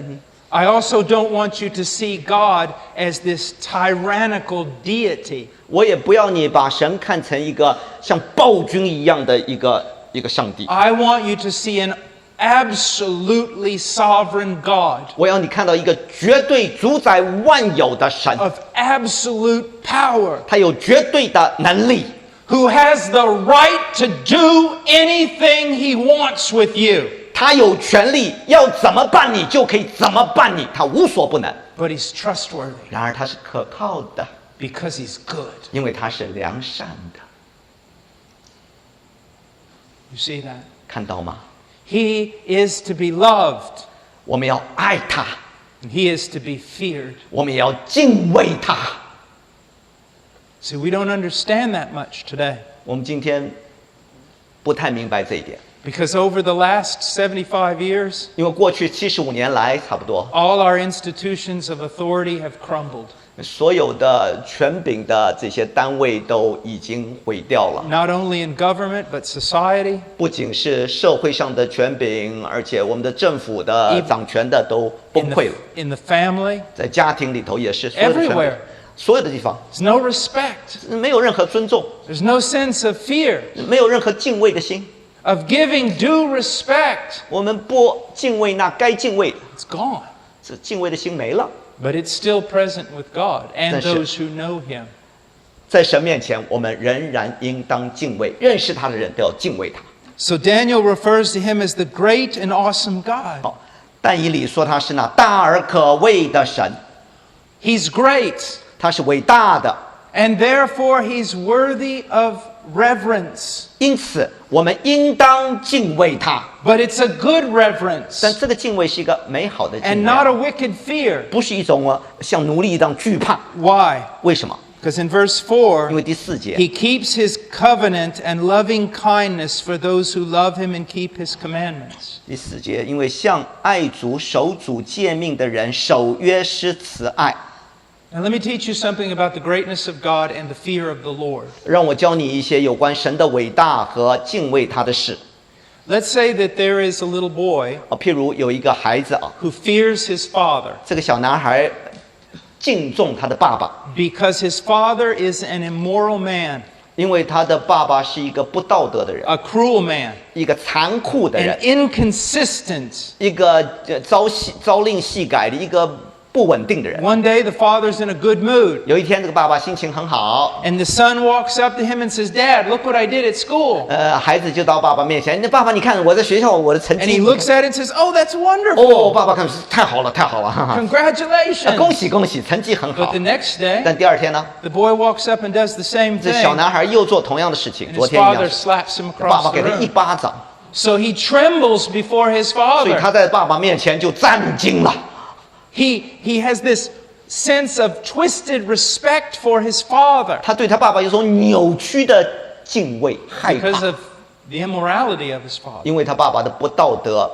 Speaker 1: I also don't want you to see God as this tyrannical deity.
Speaker 2: 我也不要你把神看成一个像暴君一样的一个上帝。
Speaker 1: I want you to see an absolutely sovereign God
Speaker 2: 我要你看到一个绝对主宰万有的神，
Speaker 1: of absolute power
Speaker 2: 他有绝对的能力，
Speaker 1: who has the right to do anything he wants with you.
Speaker 2: 他有权利要怎么办你就可以怎么办你，他无所不能。
Speaker 1: But he's trustworthy
Speaker 2: 然而他是可靠的，
Speaker 1: because he's good.
Speaker 2: 因为他是良善的，
Speaker 1: You see that?
Speaker 2: 看到吗？
Speaker 1: He is to be loved
Speaker 2: 我们要爱他，
Speaker 1: and he is to be feared.
Speaker 2: 我们也要敬畏他。
Speaker 1: See, we don't understand that much today
Speaker 2: 我们今天不太明白这一点，
Speaker 1: because over the last 75 years,
Speaker 2: 因为过去75年来，差不多
Speaker 1: all our institutions of authority have crumbled.
Speaker 2: 所有的权柄的这些单位都已经毁掉了。
Speaker 1: Not only in government, but society,
Speaker 2: 不仅是社会上的权柄，而且我们的政府的掌权的都崩溃了。
Speaker 1: in the family.
Speaker 2: 在家庭里头也是，所有的权柄
Speaker 1: Everywhere.
Speaker 2: 所有的地方
Speaker 1: There's no respect.
Speaker 2: 没有任何尊重，
Speaker 1: There's no sense of fear.
Speaker 2: 没有任何敬畏的心。
Speaker 1: of giving due respect,
Speaker 2: 我们不敬畏那该敬畏的，
Speaker 1: it's gone.
Speaker 2: 这敬畏的心没了。
Speaker 1: But it's still present with God and
Speaker 2: 但是
Speaker 1: those who know Him.
Speaker 2: 在神面前，我们仍然应当敬畏，认识他的人都要敬畏他。
Speaker 1: So Daniel refers to Him as the great and awesome God.
Speaker 2: 好，但以理说他是那大而可畏的神，
Speaker 1: He's great,
Speaker 2: 他是伟大的，
Speaker 1: and therefore He's worthy of reverence.
Speaker 2: 因此我们应当敬畏他。
Speaker 1: But it's a good reverence
Speaker 2: 但这个敬畏是一个美好的敬
Speaker 1: and not
Speaker 2: 畏，
Speaker 1: a wicked fear.
Speaker 2: 不是一种像奴隶一样惧怕。
Speaker 1: Why?
Speaker 2: 为什么？
Speaker 1: Because in verse
Speaker 2: 因
Speaker 1: 4,
Speaker 2: 为第4节，
Speaker 1: He keeps His covenant and loving kindness for those who love Him and keep His commandments.
Speaker 2: 第4节，因为向爱主守主诫命的人守约施慈爱。
Speaker 1: Now let me teach you something about the greatness of God and the fear of the Lord.
Speaker 2: 让我教你一些有关神的伟大和敬畏他的事。
Speaker 1: Let's say that there is a little boy
Speaker 2: 譬如有一个孩子啊，
Speaker 1: who fears his father
Speaker 2: 这个小男孩敬重他的爸爸，
Speaker 1: because his father is an immoral man,
Speaker 2: 因为他的爸爸是一个不道德的人，
Speaker 1: a cruel man,
Speaker 2: 一个残酷的
Speaker 1: an
Speaker 2: 人，
Speaker 1: inconsistent.
Speaker 2: 一个朝令夕改的一个不稳定的人。
Speaker 1: One day the father's in a good mood,
Speaker 2: 有一天，这个爸爸心情很好，
Speaker 1: and the son walks up to him and says, "Dad, look what I did at school."
Speaker 2: 孩子就到爸爸面前，那爸爸，你看我在学校我的成
Speaker 1: And
Speaker 2: 绩
Speaker 1: he，looks at it and says, "Oh, that's
Speaker 2: 哦，
Speaker 1: wonderful.
Speaker 2: 爸爸看太好了，太好了，哈哈，恭
Speaker 1: Congratulations."
Speaker 2: 喜恭喜，成绩很
Speaker 1: But
Speaker 2: 好
Speaker 1: the。next day,
Speaker 2: 但第2天呢，
Speaker 1: the boy walks up and does the same
Speaker 2: 这小
Speaker 1: thing,
Speaker 2: 男孩又做同样的事情，
Speaker 1: and
Speaker 2: 昨
Speaker 1: his
Speaker 2: 天一
Speaker 1: father
Speaker 2: 样，
Speaker 1: slaps him
Speaker 2: 爸
Speaker 1: across
Speaker 2: 爸
Speaker 1: the
Speaker 2: 给他一
Speaker 1: room.
Speaker 2: 巴掌，
Speaker 1: So he trembles before his
Speaker 2: 所以
Speaker 1: father.
Speaker 2: 他在爸爸面前就战惊了。
Speaker 1: He has this sense of twisted respect for his father
Speaker 2: 他对他爸爸有种扭曲的敬畏、害
Speaker 1: because
Speaker 2: 怕，
Speaker 1: of the immorality of his father.
Speaker 2: 因为他爸爸的不道德。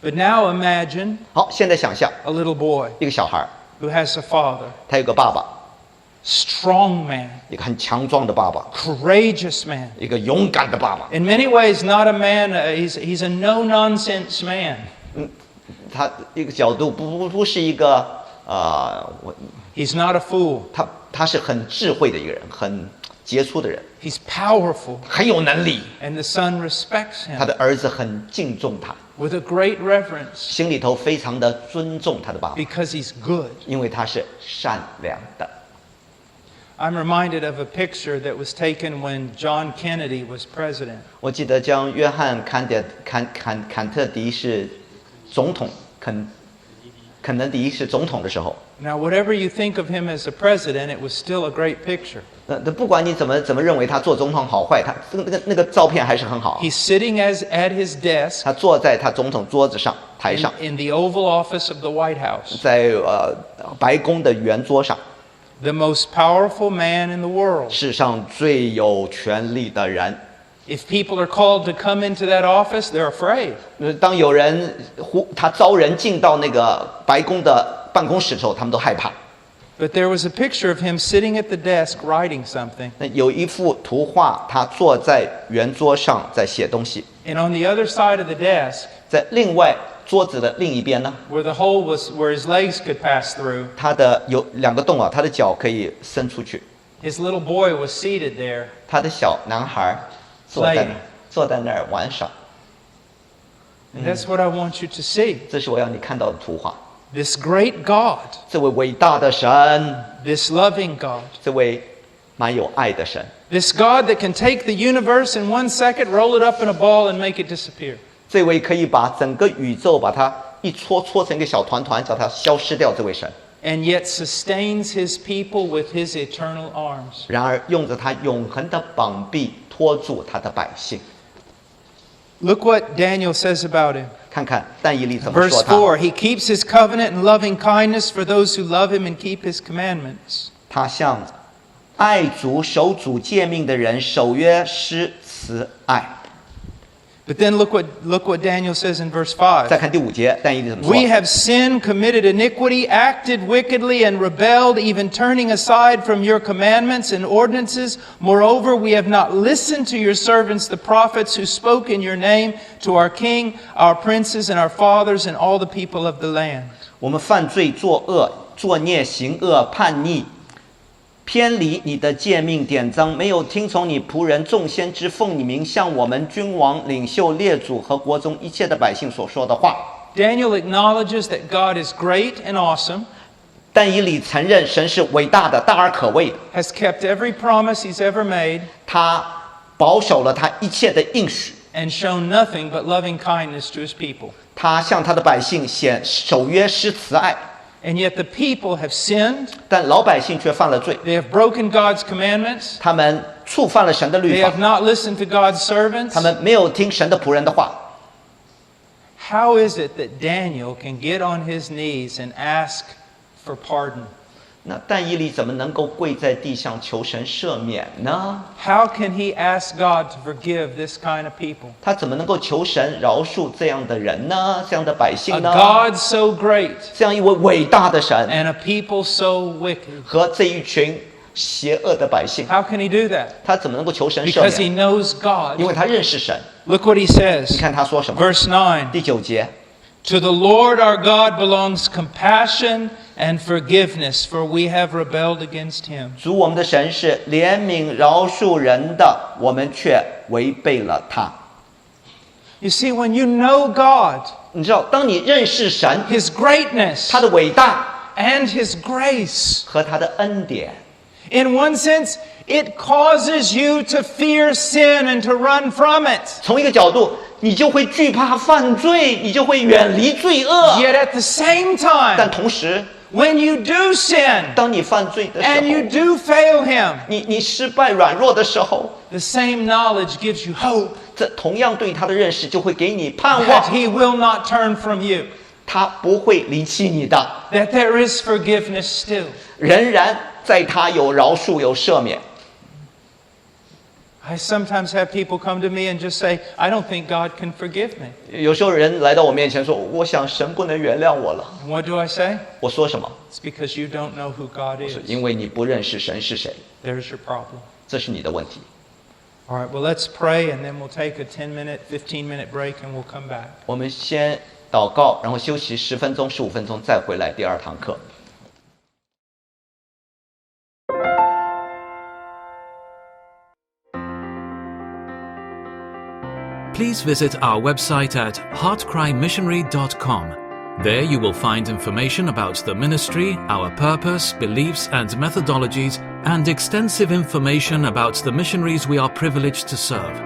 Speaker 1: But now imagine
Speaker 2: 好，现在想象
Speaker 1: a little boy
Speaker 2: 一个小孩，
Speaker 1: who has a father,
Speaker 2: 他有个爸爸，
Speaker 1: strong man,
Speaker 2: 一个很强壮的爸爸，
Speaker 1: courageous man.
Speaker 2: 一个勇敢的爸爸。
Speaker 1: In many ways, not a man, he's a no-nonsense man.
Speaker 2: 他一个角度不是一个
Speaker 1: He's not a fool.
Speaker 2: 他是很智慧的一个人，很杰出的人，
Speaker 1: He's powerful.
Speaker 2: 很有能力。
Speaker 1: And the son respects
Speaker 2: 他
Speaker 1: him
Speaker 2: 的儿子很敬重他，
Speaker 1: with a great reverence
Speaker 2: 心里头非常的尊重他的爸爸，
Speaker 1: because he's good.
Speaker 2: 因为他是善良的。
Speaker 1: I'm reminded of a picture that was taken when John Kennedy was president.
Speaker 2: 我记得将约翰坎特迪是总统，肯能迪是总统的时候，
Speaker 1: Now, whatever you think of him as a president, it was still a great picture.
Speaker 2: 那不管你怎么认为他做总统好坏，他那个照片还是很好。
Speaker 1: He's sitting at his desk
Speaker 2: 他坐在他总统桌子上台上，
Speaker 1: in the Oval Office of the White House,
Speaker 2: 在白宫的圆桌上，
Speaker 1: the most powerful man in the world.
Speaker 2: 世上最有权力的人。
Speaker 1: If people are called to come into that office, they're afraid.
Speaker 2: 当有人他招人进到那个白宫的办公室的时候，他们都害怕。
Speaker 1: But there was a picture of him sitting at the desk writing something.
Speaker 2: 那有一幅图画，他坐在圆桌上在写东西，
Speaker 1: And on the other side of the desk,
Speaker 2: 在另外桌子的另一边呢，
Speaker 1: where the hole was, where his legs could pass through,
Speaker 2: 他的有2个洞啊，他的脚可以伸出去。
Speaker 1: his little boy was seated there.
Speaker 2: 他的小男孩坐在那儿玩耍。
Speaker 1: And that's what I want you to see.
Speaker 2: 这是我要你看到的图画。
Speaker 1: This great God,
Speaker 2: 这位伟大的神，
Speaker 1: this loving God,
Speaker 2: 这位蛮有爱的神，
Speaker 1: this God that can take the universe in 1 second, roll it up in a ball, and make it disappear.
Speaker 2: 这位可以把整个宇宙把它一搓成一个小团团，叫它消失掉。这位神，
Speaker 1: And yet sustains his people with his eternal arms.
Speaker 2: 然而用着他永恒的膀臂托住他的百姓。
Speaker 1: Look what Daniel says about him.
Speaker 2: 看看但以理怎么
Speaker 1: Verse
Speaker 2: 说他。
Speaker 1: 4, he keeps his covenant and loving kindness for those who love him and keep his commandments.
Speaker 2: 他向爱主守主诫命的人守约施慈爱。
Speaker 1: But then look what Daniel says in verse 5.
Speaker 2: 再看第5节，但以理怎么说？
Speaker 1: We have sinned, committed iniquity, acted wickedly, and rebelled, even turning aside from your commandments and ordinances. Moreover, we have not listened to your servants, the prophets, who spoke in your name to our king, our princes, and our fathers, and all the people of the land.
Speaker 2: 我们犯罪作恶，作孽行恶，叛逆，偏离你的诫命典章，没有听从你仆人众先知奉你名向我们君王、领袖、列祖和国中一切的百姓所说的话。
Speaker 1: Daniel acknowledges that God is great and awesome,
Speaker 2: 但以理承认神是伟大的、大而可畏的，
Speaker 1: has kept every promise he's ever made,
Speaker 2: 他保守了他一切的应许，
Speaker 1: and shown nothing but loving kindness to his people.
Speaker 2: 他向他的百姓守约施慈爱，
Speaker 1: And yet the people have sinned,
Speaker 2: 但老百姓却犯了罪，
Speaker 1: they have broken God's commandments,
Speaker 2: 他们触犯了神的律
Speaker 1: they
Speaker 2: 法
Speaker 1: have，not listened to God's servants.
Speaker 2: 他们没有听神的仆人的话。
Speaker 1: How is it that Daniel can get on his knees and ask for pardon?
Speaker 2: 那但以理怎么能够跪在地上求神赦免呢？
Speaker 1: How can he ask God to forgive this kind of people?
Speaker 2: 他怎么能够求神饶恕这样的人呢？这样的百
Speaker 1: A
Speaker 2: 姓呢？
Speaker 1: God so great
Speaker 2: 这样一位伟大的神
Speaker 1: and a people so wicked.
Speaker 2: 和这一群邪恶的百姓，
Speaker 1: How can he do that?
Speaker 2: 他怎么能够求神赦
Speaker 1: Because he
Speaker 2: 免？
Speaker 1: knows God.
Speaker 2: 因为他认识神。
Speaker 1: Look what he
Speaker 2: 你
Speaker 1: says.
Speaker 2: 看他说什么？
Speaker 1: Verse 9.
Speaker 2: 第9节，
Speaker 1: To the Lord our God belongs compassion and forgiveness, for we have rebelled against him.
Speaker 2: 主我们的神是怜悯饶恕人的，我们却违背了他。
Speaker 1: You see, when you know God,
Speaker 2: 你知道，当你认识神，
Speaker 1: his greatness
Speaker 2: 他的伟大
Speaker 1: and his grace,
Speaker 2: 和他的恩典，
Speaker 1: in one sense, it causes you to fear sin and to run from it.
Speaker 2: 从一个角度，你就会惧怕犯罪，你就会远离罪恶。
Speaker 1: Yet at the same
Speaker 2: 但
Speaker 1: time,
Speaker 2: 同时，
Speaker 1: when you do sin
Speaker 2: 当你犯罪的时
Speaker 1: and you
Speaker 2: 候，
Speaker 1: do fail him,
Speaker 2: 你失败软弱的时候，
Speaker 1: the same knowledge gives you hope
Speaker 2: 这同样对他的认识就会给你盼
Speaker 1: that
Speaker 2: 望，
Speaker 1: he will not turn from you,
Speaker 2: 他不会离弃你的，
Speaker 1: that there is forgiveness still.
Speaker 2: 仍然在他有饶恕有赦免。
Speaker 1: I sometimes have people come to me and just say, I don't think God can forgive me.
Speaker 2: 有时候人来到我面前说：“我想神不能原谅我了。
Speaker 1: And what do I say? ”
Speaker 2: 我说什么？
Speaker 1: It's because you don't know who God
Speaker 2: 是
Speaker 1: is.
Speaker 2: 因为你不认识神是谁，
Speaker 1: There's your problem.
Speaker 2: 这是你的问题。
Speaker 1: All right, well, let's pray and then we'll take a 10-minute, 15-minute break and we'll come back.
Speaker 2: 我们先祷告，然后休息10分钟、15分钟，再回来第2堂课。
Speaker 3: Please visit our website at heartcrymissionary.com. There you will find information about the ministry, our purpose, beliefs and methodologies, and extensive information about the missionaries we are privileged to serve.